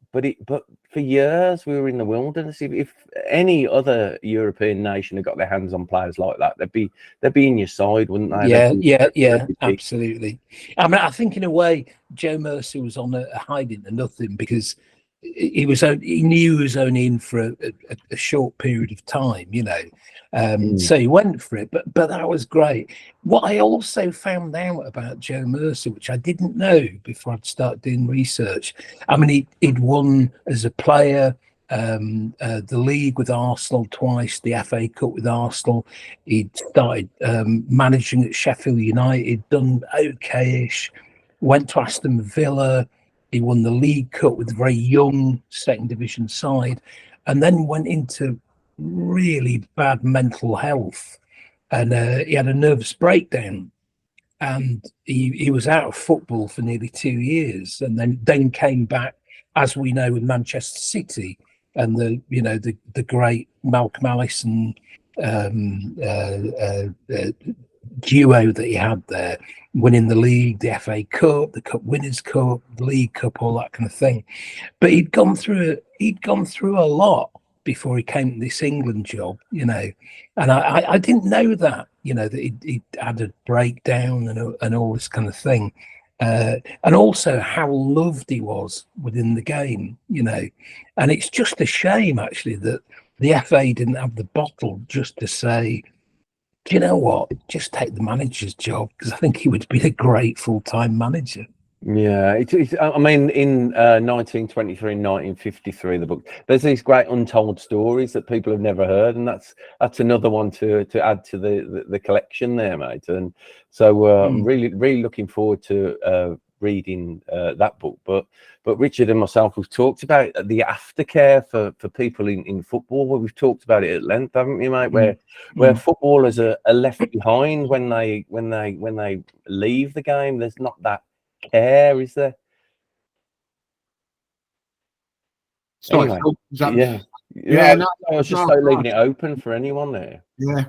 for years we were in the wilderness. If any other European nation had got their hands on players like that, they'd be in your side, wouldn't they? Yeah, absolutely. I mean, I think in a way Joe Mercer was on a hiding to nothing, because he knew he was only in for a short period of time, so he went for it. But that was great. What I also found out about Joe Mercer, which I didn't know before I'd started doing research, I mean, he'd won as a player the league with Arsenal twice, the FA Cup with Arsenal. He'd started managing at Sheffield United, done okay-ish, went to Aston Villa. He won the League Cup with a very young second division side, and then went into really bad mental health, and he had a nervous breakdown, and he was out of football for nearly 2 years, and then came back, as we know, with Manchester City and the great Malcolm Allison duo that he had there, winning the league, the FA Cup, the Cup Winners' Cup, the League Cup, all that kind of thing. But he'd gone through a lot before he came to this England job, and I didn't know that, that he'd had a breakdown and all this kind of thing, and also how loved he was within the game, and it's just a shame actually that the FA didn't have the bottle just to say, do you know what? Just take the manager's job, because I think he would be a great full-time manager. Yeah, I mean, in 1923, 1953, the book, there's these great untold stories that people have never heard, and that's another one to add to the collection there, mate. And so I'm really looking forward to reading that book. But Richard and myself, we've talked about the aftercare for people in football. We've talked about it at length, haven't we, mate? Where footballers are left behind when they leave the game. There's not that care, is there? Sorry, Anyway, is that- yeah. Yeah, No, I was just leaving it open for anyone there. Yeah,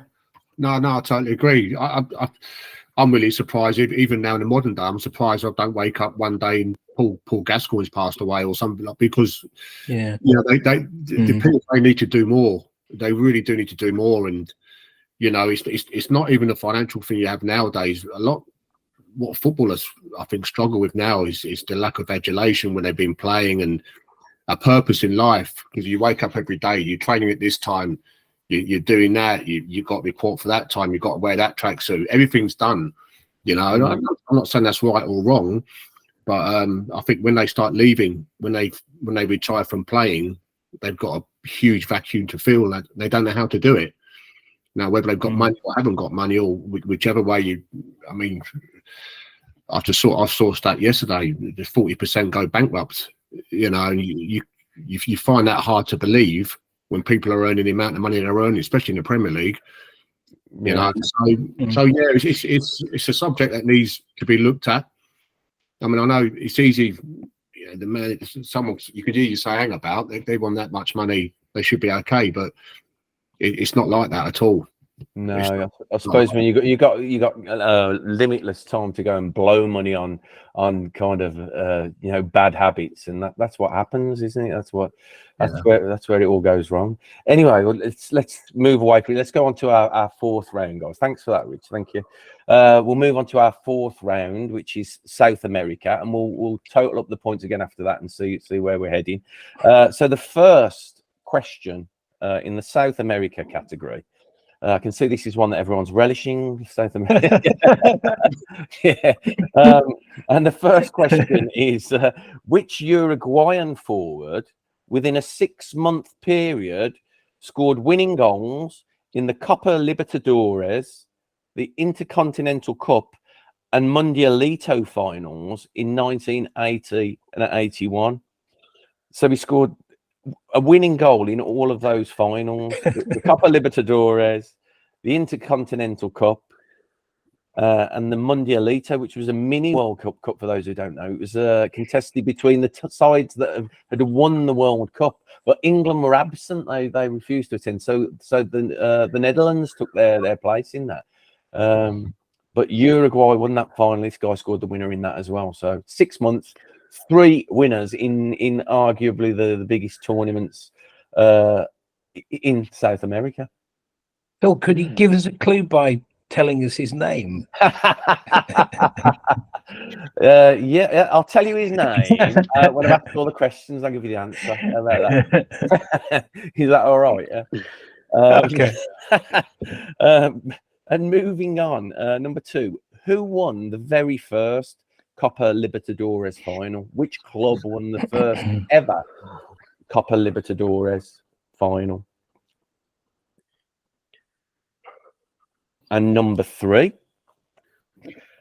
no, I totally agree. I'm really surprised. Even now in the modern day, I'm surprised I don't wake up one day and Paul Gascoigne's passed away or something like, because Yeah, you know the people, they need to do more. They really do need to do more, and you know it's not even a financial thing you have nowadays. A lot what footballers I think struggle with now is the lack of adulation when they've been playing and a purpose in life, because you wake up every day, you're training at this time, you're doing that, you've got to report for that time, you've got to wear that tracksuit, everything's done, you know. And I'm not saying that's right or wrong, but I think when they start leaving, when they retire from playing, they've got a huge vacuum to fill that they don't know how to do it. Now, whether they've got money or haven't got money, or whichever way I mean, I saw a stat yesterday, the 40% go bankrupt. You know, and you find that hard to believe when people are earning the amount of money they're earning, especially in the Premier League. You know, so yeah, it's a subject that needs to be looked at. I mean, I know it's easy. You know, someone you could easily say, "Hang about, they want that much money, they should be okay," but it's not like that at all. No, I suppose when you got limitless time to go and blow money on kind of you know, bad habits, and that's what happens, isn't it? That's where it all goes wrong. Anyway, well, let's move away from it. Let's go on to our fourth round, guys. Thanks for that, Rich. Thank you. We'll move on to our fourth round, which is South America, and we'll total up the points again after that and see where we're heading. So the first question in the South America category. I can see this is one that everyone's relishing, South America. Yeah. And the first question is, which Uruguayan forward within a 6-month period scored winning goals in the Copa Libertadores, the Intercontinental Cup, and Mundialito finals in 1980 and 81? So he scored a winning goal in all of those finals: the Copa Libertadores, the Intercontinental Cup, and the Mundialito, which was a mini World Cup for those who don't know. It was contested between the sides that had won the World Cup, but England were absent. They refused to attend, so the Netherlands took their place in that. But Uruguay won that final. This guy scored the winner in that as well. So 6 months, 3 winners in arguably the biggest tournaments in South America. Phil, could you give us a clue by telling us his name? Yeah, I'll tell you his name. When I've asked all the questions, I'll give you the answer. How about that? Is that all right? Okay. And moving on, number 2, who won the very first Copa Libertadores final? Which club won the first ever Copa Libertadores final? And number 3,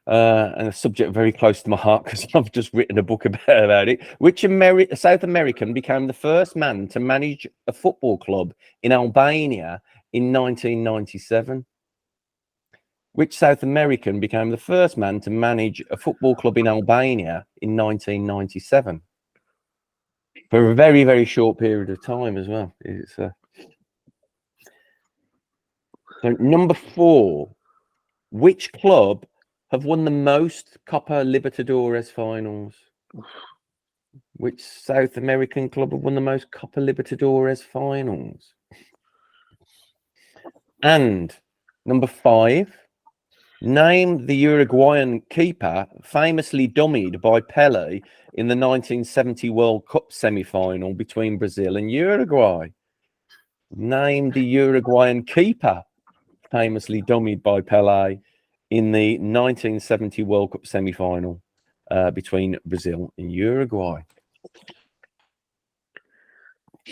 and a subject very close to my heart because I've just written a book about it. Which South American became the first man to manage a football club in Albania in 1997? Which South American became the first man to manage a football club in Albania in 1997? For a very, very short period of time as well. It's so number 4, which club have won the most Copa Libertadores finals? Which South American club have won the most Copa Libertadores finals? And number 5, name the Uruguayan keeper famously dummied by Pele in the 1970 World Cup semi-final between Brazil and Uruguay. Name the Uruguayan keeper famously dummied by Pele in the 1970 World Cup semi-final between Brazil and Uruguay.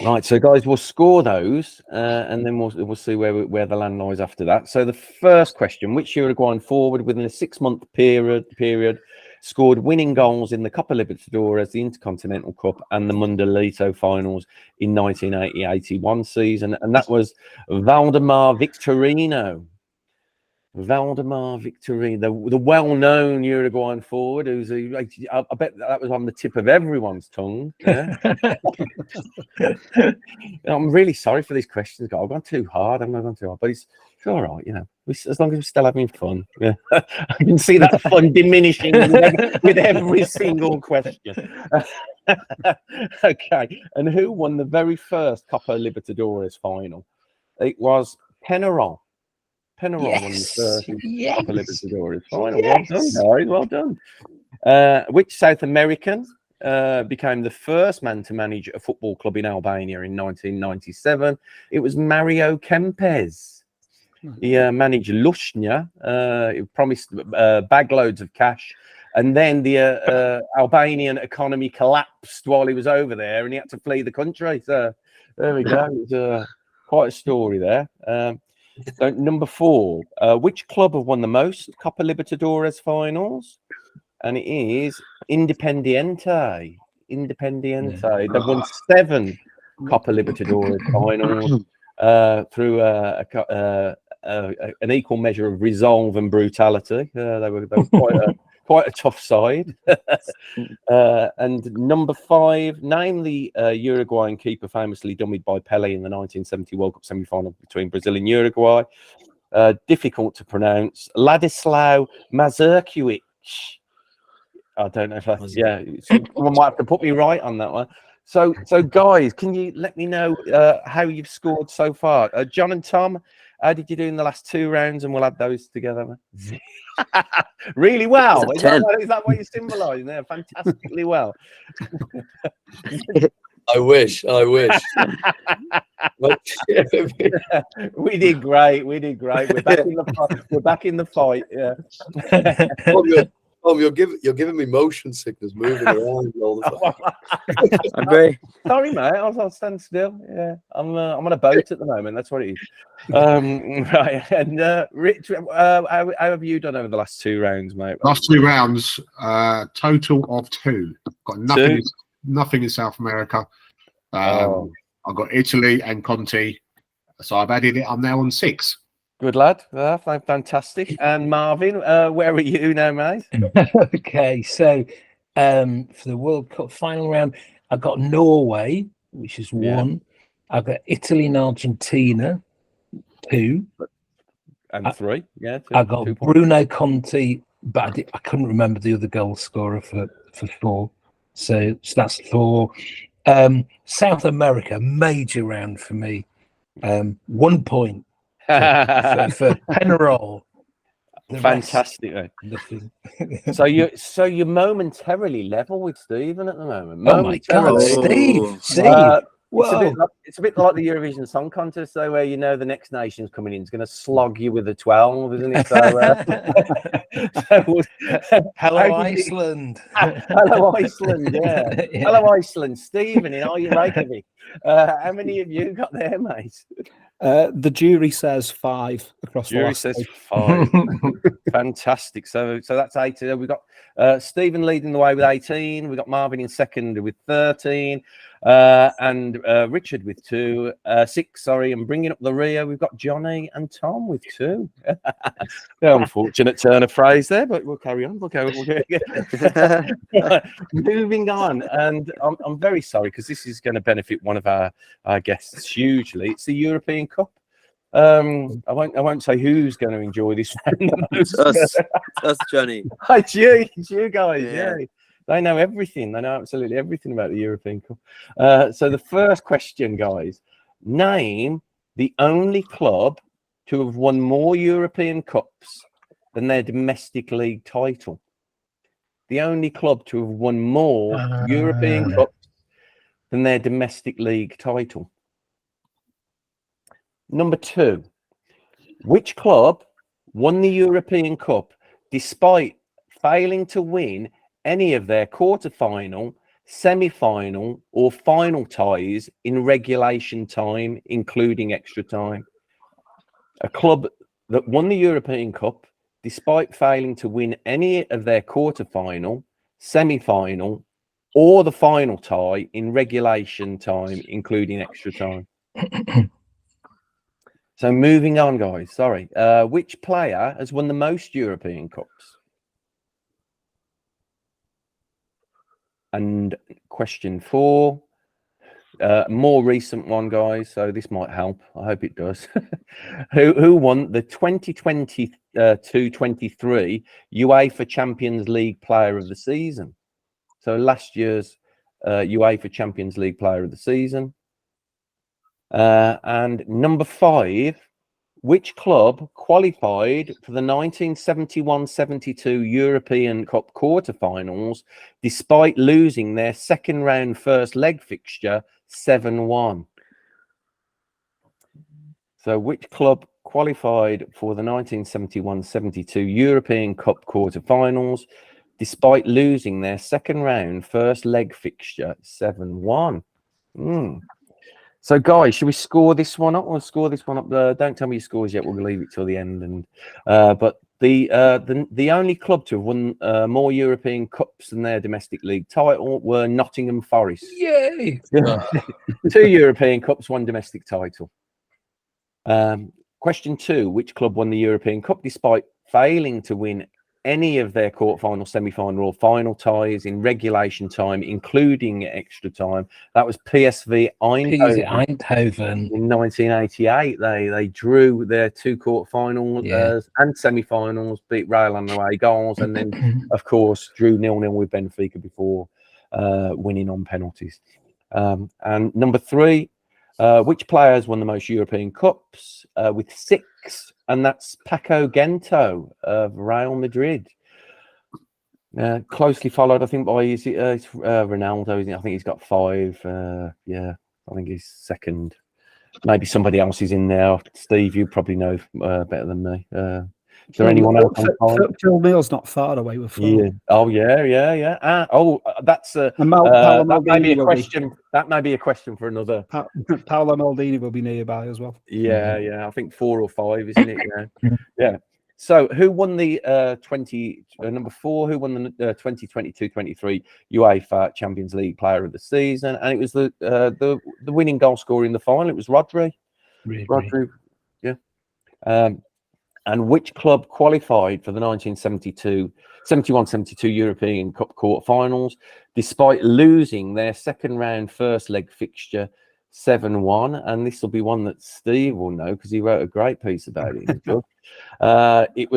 Right, so guys, we'll score those, and then we'll see where the land lies after that. So the first question: which Uruguayan forward within a 6-month period scored winning goals in the Copa Libertadores, the Intercontinental Cup, and the Mundialito finals in 1980-81 season? And that was Valdemar Victorino. Valdemar Victory, the well-known Uruguayan forward, I bet that was on the tip of everyone's tongue. Yeah. I'm really sorry for these questions. I've gone too hard. I'm not gone too hard, but it's all right, you know. As long as we're still having fun. Yeah. I can see that fun diminishing with every single question. Okay. And who won the very first Copa Libertadores final? It was Penarol. Penarol won the first Copa Libertadores final. Well done, guys. Well done. Which South American became the first man to manage a football club in Albania in 1997? It was Mario Kempes. He managed Lushnja. He promised bag loads of cash. And then the Albanian economy collapsed while he was over there and he had to flee the country. So there we go. It's quite a story there. So number 4, which club have won the most Copa Libertadores finals? And it is Independiente. Independiente. They've won 7 Copa Libertadores finals through an equal measure of resolve and brutality. They were quite a tough side. And number 5, name the Uruguayan keeper famously dummied by Pele in the 1970 World Cup semi-final between Brazil and Uruguay. Difficult to pronounce. Ladislao Mazurkiewicz. I don't know if that's, someone might have to put me right on that one. So guys, can you let me know how you've scored so far? John and Tom, how did you do in the last 2 rounds? And we'll add those together. Really well. Is that what you're symbolising there? Fantastically well. I wish. We did great. We're back in the fight. Yeah. You're giving me motion sickness, moving around all the time. I'm very sorry, mate. I'll stand still. Yeah, I'm on a boat at the moment. That's what it is. Right. And Rich, how have you done over the last 2 rounds, mate? Last 2 rounds, total of 2. Got nothing in South America. I've got Italy and Conti, so I've added it. I'm now on 6. Good lad, fantastic. And Marvin, where are you now, mate? Okay, so for the World Cup final round, I've got Norway, which is 1. I've got Italy and Argentina, 2. And 3, yeah. 2, I got Bruno Conti, but I couldn't remember the other goal scorer for 4. So that's 4. South America, major round for me. 1 point. for Penarol. Fantastic. So you're momentarily level with Stephen at the moment. Oh my God, Steve. It's a bit like the Eurovision Song Contest, though, where the next nation's coming in is going to slog you with a 12, isn't it? Hello, Iceland. Hello, Iceland. Yeah. Hello, Iceland. Stephen in Reykjavik. How many of you got there, mate? The jury says 5 across the last. Says 5. Fantastic. So that's 8. We've got Stephen leading the way with 18. We've got Marvin in second with 13. And Richard with 6, sorry, and bringing up the rear, we've got Jonny and Tom with 2. Unfortunate turn of phrase there, but we'll carry on. Moving on, and I'm very sorry because this is going to benefit one of our guests hugely. It's the European Cup. I won't say who's going to enjoy this. Us, Johnny. It's you guys. Yeah. They know everything. They know absolutely everything about the European Cup. So the first question, guys, name the only club to have won more European Cups than their domestic league title. The only club to have won more European Cups than their domestic league title. Number 2, which club won the European Cup despite failing to win any of their quarter-final, semi-final, or final ties in regulation time, including extra time? A club that won the European Cup despite failing to win any of their quarter-final, semi-final, or the final tie in regulation time, including extra time. So moving on, guys. Sorry. Which player has won the most European Cups? And question 4, more recent one, guys. So this might help. I hope it does. Who won the 2022-23 UEFA Champions League Player of the Season? So last year's UEFA Champions League Player of the Season. And number 5, which club qualified for the 1971-72 European Cup quarterfinals despite losing their second round first leg fixture 7-1? So which club qualified for the 1971-72 European Cup quarterfinals despite losing their second round first leg fixture 7-1? So, guys, should we score this one up? We'll score this one up. Don't tell me your scores yet. We'll leave it till the end. And but the only club to have won more European Cups than their domestic league title were Nottingham Forest. Yay! 2 European Cups, 1 domestic title. Question 2: which club won the European Cup despite failing to win any of their quarterfinal, semi-final, or final ties in regulation time, including extra time? That was PSV Eindhoven. In 1988, they drew their 2 quarterfinals and semi-finals, beat Real on away goals, and then, of course, drew 0-0 with Benfica before winning on penalties. And number 3, which players won the most European Cups? With 6. And that's Paco Gento of Real Madrid. Closely followed, I think, by it's Ronaldo, isn't it? I think he's got 5. I think he's second. Maybe somebody else is in there. Steve, you probably know better than me. Is there anyone else on time? Phil Neal's not far away with 4. Yeah. Oh, yeah. That's that may be a question. That may be a question for another. Paolo Maldini will be nearby as well. Yeah. I think 4 or 5, isn't it? Yeah. So, who won the number 4? Who won the 2022-23 UEFA Champions League Player of the Season? And it was the winning goal scorer in the final. It was Rodri. Rodri. Yeah. And which club qualified for the 1971-72 European Cup quarterfinals despite losing their second round first leg fixture 7-1? And this will be one that Steve will know because he wrote a great piece about it in his book. It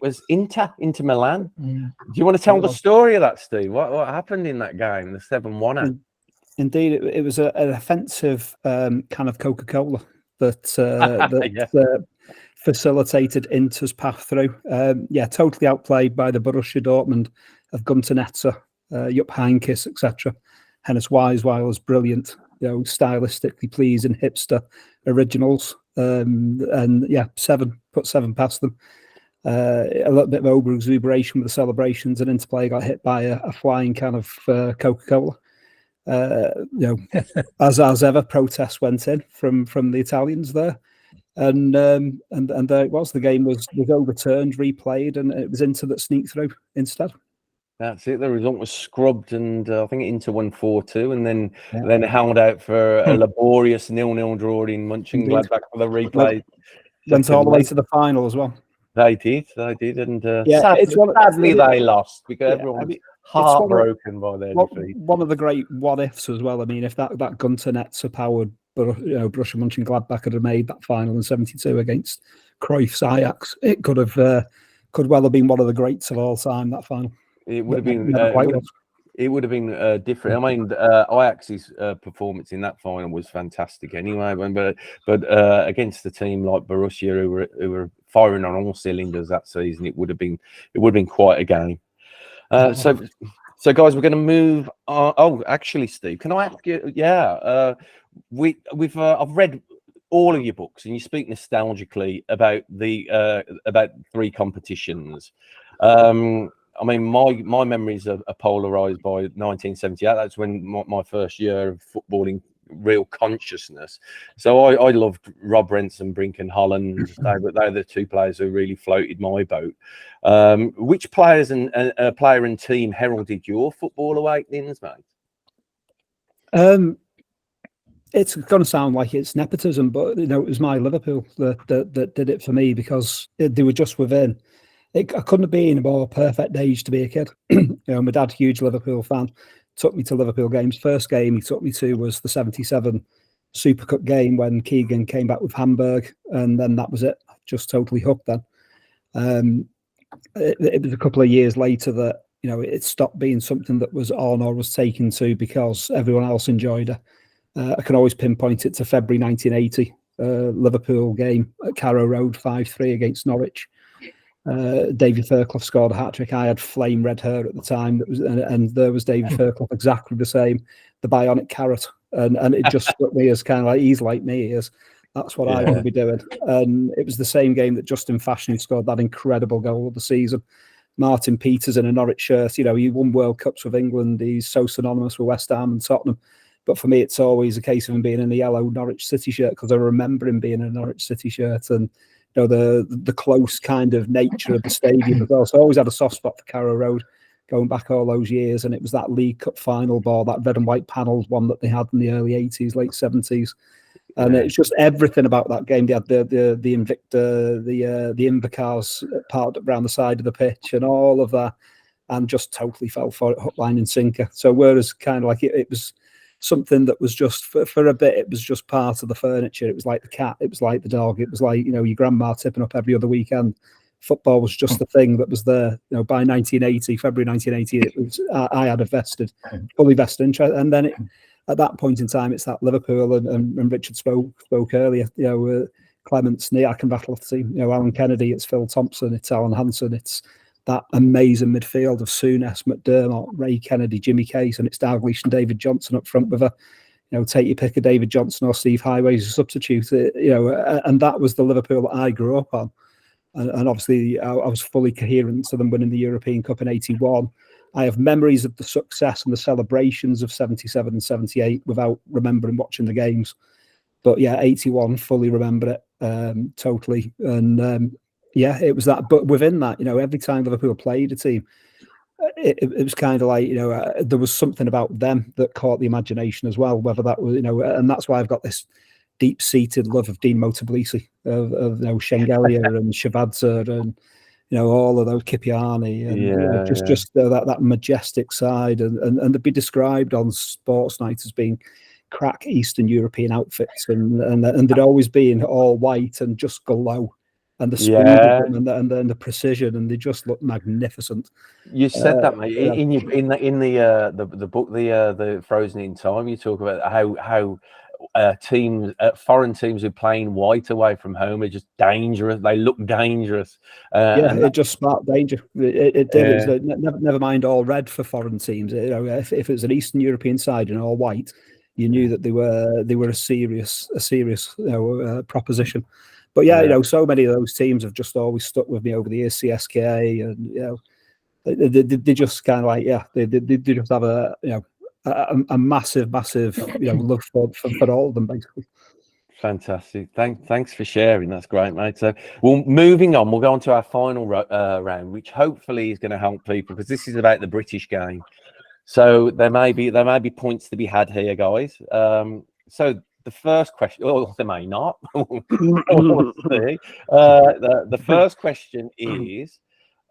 was Inter Milan. Do you want to tell the story of that, Steve? What happened in that game, the 7-1? Indeed, it was an offensive can of Coca-Cola that facilitated Inter's path through. Totally outplayed by the Borussia Dortmund of Gunter Netzer, Jupp Heynckes, etc. Hennes Weisweiler's brilliant, stylistically pleasing hipster originals. Put 7 past them. A little bit of over-exuberation with the celebrations, and Interplay got hit by a flying can of Coca-Cola. As ever, protests went in from the Italians there. And there it was. The game was overturned, replayed, and it was Inter that sneaked through instead. That's it. The result was scrubbed, and I think Inter won 4-2, and then held out for a laborious 0-0 draw in Mönchengladbach for the replay. Went all the way to the final as well. They did, and sadly they lost because everyone was heartbroken by their defeat. One of the great what-ifs as well. I mean, if that Gunter Netzer powered Borussia Mönchengladbach had made that final in '72 against Cruyff's Ajax, it could well have been one of the greats of all time. That final. It would have been. It would have been different. I mean, Ajax's performance in that final was fantastic anyway. But against a team like Borussia, who were firing on all cylinders that season, it would have been quite a game. So guys, we're going to move on. Oh, actually, Steve, can I ask you? Yeah, I've read all of your books, and you speak nostalgically about the 3 competitions. I mean, my memories are polarized by 1978. That's when my first year of footballing real consciousness. So I loved Rob Renson, Brink and Holland. They were the 2 players who really floated my boat. Which players and player and team heralded your football awakenings, mate? it's going to sound like it's nepotism, but it was my Liverpool that did it for me, because they were just within. I couldn't have been a more perfect age to be a kid. My dad, huge Liverpool fan, took me to Liverpool games. First game he took me to was the '77 Super Cup game when Keegan came back with Hamburg, and then that was it. Just totally hooked then. It was a couple of years later that it stopped being something that was on or was taken to because everyone else enjoyed it. I can always pinpoint it to February 1980 Liverpool game at Carrow Road, 5-3 against Norwich. David Fairclough scored a hat-trick. I had flame red hair at the time, and there was David Fairclough, exactly the same, the bionic carrot, and it just struck me as kind of like, he's like me, that's what I want to be doing. And it was the same game that Justin Fashanu scored that incredible goal of the season. Martin Peters in a Norwich shirt, he won World Cups with England. He's so synonymous with West Ham and Tottenham. But for me, it's always a case of him being in the yellow Norwich City shirt, because I remember him being in a Norwich City shirt, and the close kind of nature of the stadium as well. So I always had a soft spot for Carrow Road, going back all those years. And it was that League Cup final ball, that red and white panelled one that they had in the early 80s, late 70s. And it's just everything about that game. They had the Invicta, the Invicars parked around the side of the pitch and all of that, and just totally fell for it, hook, line and sinker. So whereas kind of like it was something that was just for a bit, it was just part of the furniture. It was like the cat, it was like the dog, it was like your grandma tipping up every other weekend. Football was just the thing that was there. By 1980, February 1980, it was I had a fully vested interest, and then at that point in time, it's that Liverpool and Richard spoke earlier. Clements, I can battle the team. Alan Kennedy, it's Phil Thompson, it's Alan Hansen, it's that amazing midfield of Souness, McDermott, Ray Kennedy, Jimmy Case, and it's Dalglish and David Johnson up front with take your pick of David Johnson or Steve Highway as a substitute. And that was the Liverpool that I grew up on. And obviously, I was fully coherent to them winning the European Cup in '81. I have memories of the success and the celebrations of '77 and '78 without remembering watching the games. But yeah, '81, fully remember it totally. And it was that. But within that, every time Liverpool played a team, it was kind of like, there was something about them that caught the imagination as well, whether that was, and that's why I've got this deep-seated love of Dean Motoblisi, of Shengelia and Shavadza and, all of those Kipiani and just that majestic side and to be described on Sports Night as being crack Eastern European outfits and they'd always be in all white and just glow, and the speed of them and the precision, and they just look magnificent. You said that, mate. In the book, the Frozen in Time, you talk about how foreign teams who are playing white away from home are just dangerous. They look dangerous. It just sparked danger. It did. It was never mind all red for foreign teams. If it was an Eastern European side and all white, you knew that they were a serious proposition. But so many of those teams have just always stuck with me over the years. CSKA and they just kind of like they just have a massive love for all of them, basically. Fantastic. Thanks for sharing. That's great, mate. So, well, moving on, we'll go on to our final round, which hopefully is going to help people, because this is about the British game. So there may be points to be had here, guys. So the first question, there may not. The first question is,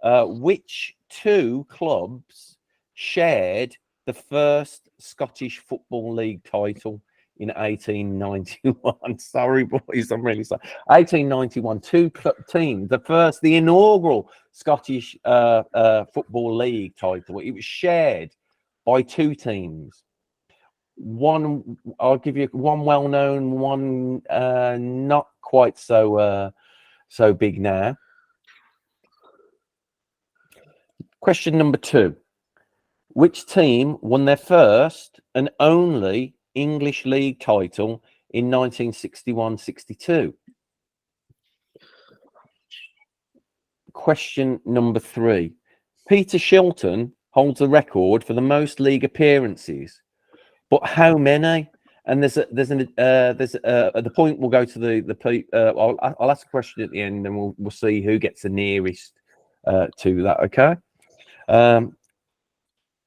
which two clubs shared the first Scottish Football League title in 1891? Sorry, boys, I'm really sorry. 1891, two teams, the inaugural Scottish Football League title. It was shared by two teams. One, I'll give you one well-known, one not quite so big now. Question number 2. Which team won their first and only English League title in 1961-62? Question number 3. Peter Shilton holds the record for the most league appearances, but how many? And there's the point. We'll go to the I'll ask a question at the end, and we'll see who gets the nearest to that. Okay.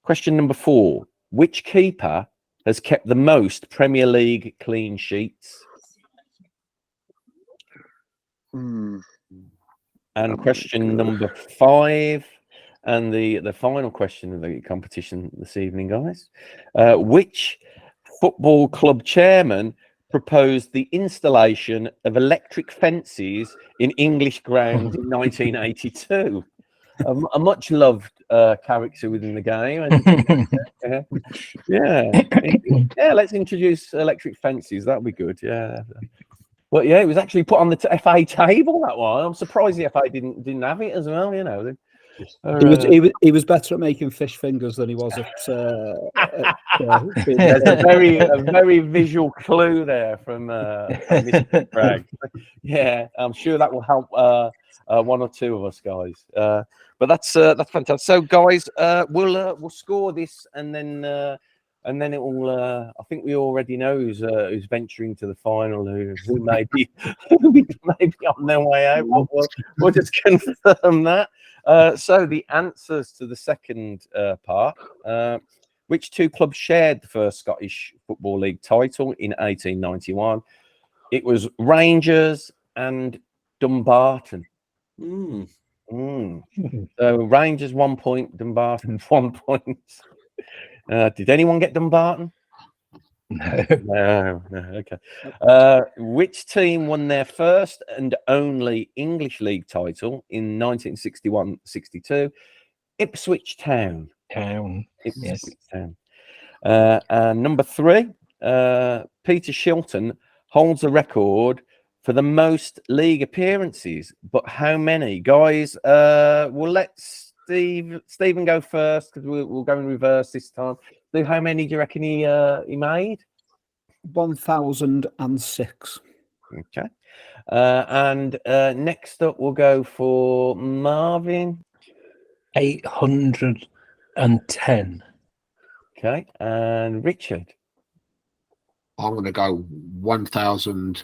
Question number 4. Which keeper has kept the most Premier League clean sheets? And question number 5, and the final question of the competition this evening, guys. Which football club chairman proposed the installation of electric fences in English grounds in 1982? A much loved character within the game. And, yeah, let's introduce electric fences. That'd be good. Yeah. Well, yeah, it was actually put on the FA table, that one. I'm surprised the FA didn't have it as well. You know, he was better at making fish fingers than he was at. There's a very visual clue there from Mr. Scragg. Yeah, I'm sure that will help one or two of us guys. But that's fantastic. So, guys, we'll score this, and then it will. I think we already know who's venturing to the final, who may be on their way out. We'll just confirm that. So the answers to the second part: which two clubs shared the first Scottish Football League title in 1891? It was Rangers and Dumbarton. So Rangers 1 point, Dumbarton 1 point. Did anyone get Dumbarton? No. Okay. Which team won their first and only English League title in 1961-62? Ipswich Town. Ipswich Town. And number 3, Peter Shilton holds the record for the most league appearances, but how many? Guys, we'll let Stephen go first, because we'll go in reverse this time. So how many do you reckon he made? 1006. Okay. And next up, we'll go for Marvin. 810. Okay. And Richard. I'm going to go 1,000.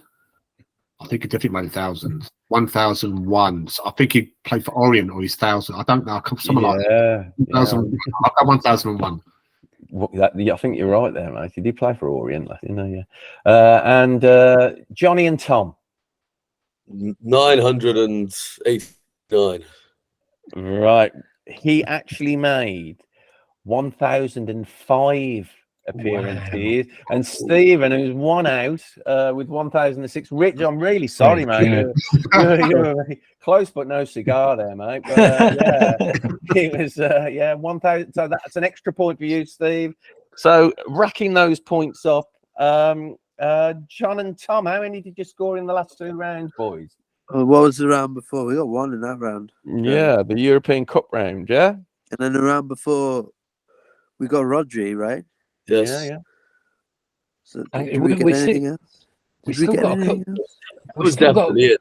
I think he definitely made 1,000. 1,001. So I think he played for Orient, or he's 1,000. I don't know. Something like 1,000. I've got 1,001. I think you're right there, mate. He did play for Orient, you know. Yeah. And Jonny and Tom. 989. Right. He actually made 1,005 appearances. Wow. And Stephen, who's one out with 1,006. Rich, I'm really sorry, mate. You're close, but no cigar there, mate. But yeah, it was 1,000. So that's an extra point for you, Steve. So racking those points up, John and Tom, how many did you score in the last 2 rounds, boys? What was the round before? We got 1 in that round. Yeah, the European Cup round, yeah. And then the round before, we got Rodri, right? Yes. Yeah. So did we get anything else? Did we get anything else? It was definitely it.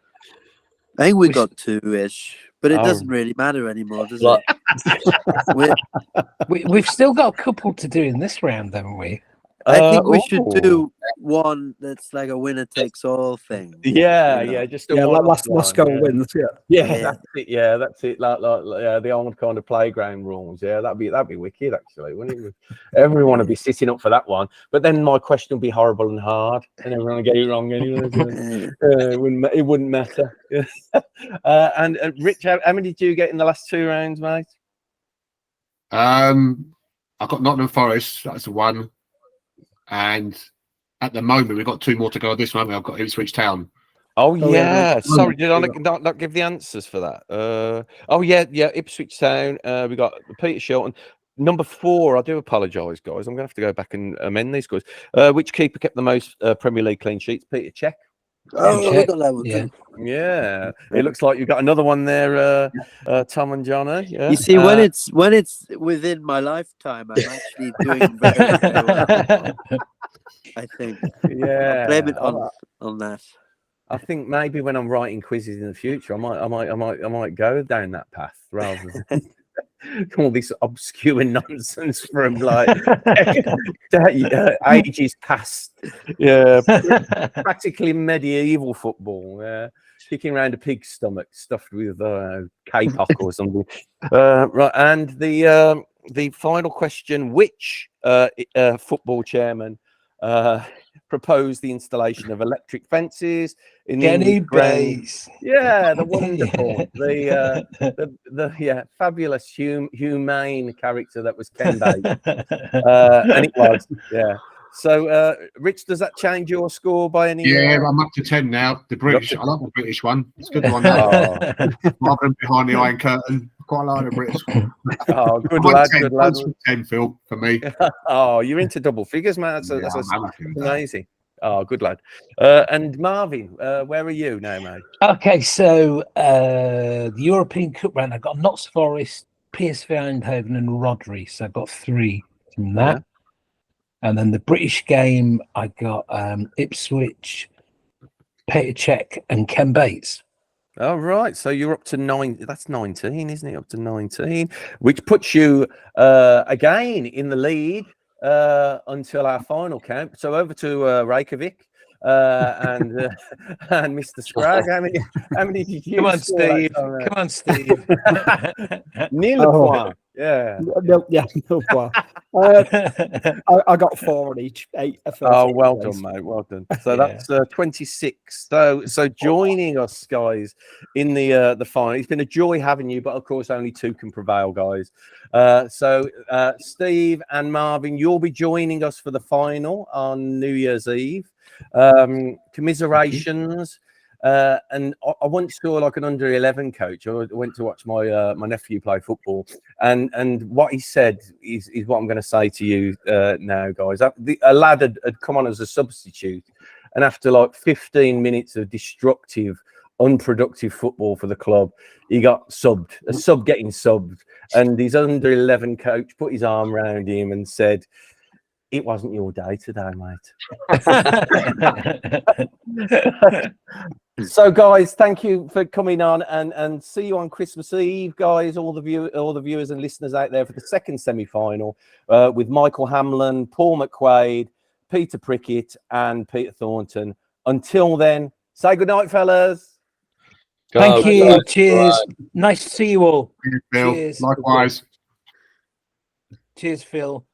I think we got 2-ish, but it doesn't really matter anymore, does it? We've still got a couple to do in this round, haven't we? I think we should do one that's like a winner takes all thing. Yeah, you know? Just last goal wins. That's it. Like the old kind of playground rules. Yeah, that'd be wicked, actually, wouldn't it? Everyone would be sitting up for that one. But then my question would be horrible and hard, and everyone would get it wrong anyway. It wouldn't matter. And Rich, how many did you get in the last 2 rounds, mate? I got Nottingham Forest. That's 1. And at the moment, we've got 2 more to go. This one, I've got Ipswich Town. Oh yeah. Sorry, did I not give the answers for that? Ipswich Town. We got Peter Shilton. Number 4. I do apologise, guys. I'm going to have to go back and amend these guys. Which keeper kept the most Premier League clean sheets? Peter Cech. Oh, we got that one. Yeah. It looks like you've got another one there, Tom and Johnny. Yeah. You see, when it's within my lifetime, I'm actually doing very well. I think. Yeah. I'll blame it on that. I think maybe when I'm writing quizzes in the future, I might go down that path rather than all this obscure nonsense from like ages past. Yeah, practically medieval football. Yeah, kicking around a pig's stomach stuffed with K-pop or something. Right, and the the final question: which football chairman proposed the installation of electric fences in the Jenny English ground? Bays. Yeah, the wonderful, the fabulous, humane character that was Ken Bates, and it was, yeah. So, Rich, does that change your score by any? Yeah, I'm up to 10 now. The British, I like the British one. It's a good one. Oh. Rather than behind the Iron Curtain, quite like the British one. Oh, good lad, 10, good lad. 10, Phil, for me. Oh, you're into double figures, man. Yeah, That's I'm happy with that. amazing. Oh, good lad. And Marvin, where are you now, mate? Okay, so the European Cup round, I got Notts Forest, PSV Eindhoven, and Rodri. So I got 3 from that. Yeah. And then the British game, I got Ipswich, Petr Cech, and Ken Bates. All right, so you're up to 9. That's 19, isn't it? Up to 19, which puts you again in the lead until our final count. So over to Reykjavik and Mr. Scragg. How many did you? Come on, score that Steve. time, Come on, Steve. Nil point. Yeah. No, I got 4 on each. 8. Oh, well done, mate. Well done. So that's 26. So joining us, guys, in the final. It's been a joy having you, but of course, only 2 can prevail, guys. So Steve and Marvin, you'll be joining us for the final on New Year's Eve. Commiserations. And I once saw like an under-11 coach. I went to watch my my nephew play football, and what he said is what I'm going to say to you now, guys. A lad had come on as a substitute, and after like 15 minutes of destructive, unproductive football for the club, he got subbed. A sub getting subbed, and his under-11 coach put his arm around him and said, "It wasn't your day today, mate." So, guys, thank you for coming on, and see you on Christmas Eve, guys. All the viewers and listeners out there for the second semi-final with Michael Hamlin, Paul McQuaid, Peter Prickett, and Peter Thornton. Until then, say good night, fellas. Thank you. Right. Cheers. Nice to see you all. Phil. Cheers. Likewise. Cheers, Phil.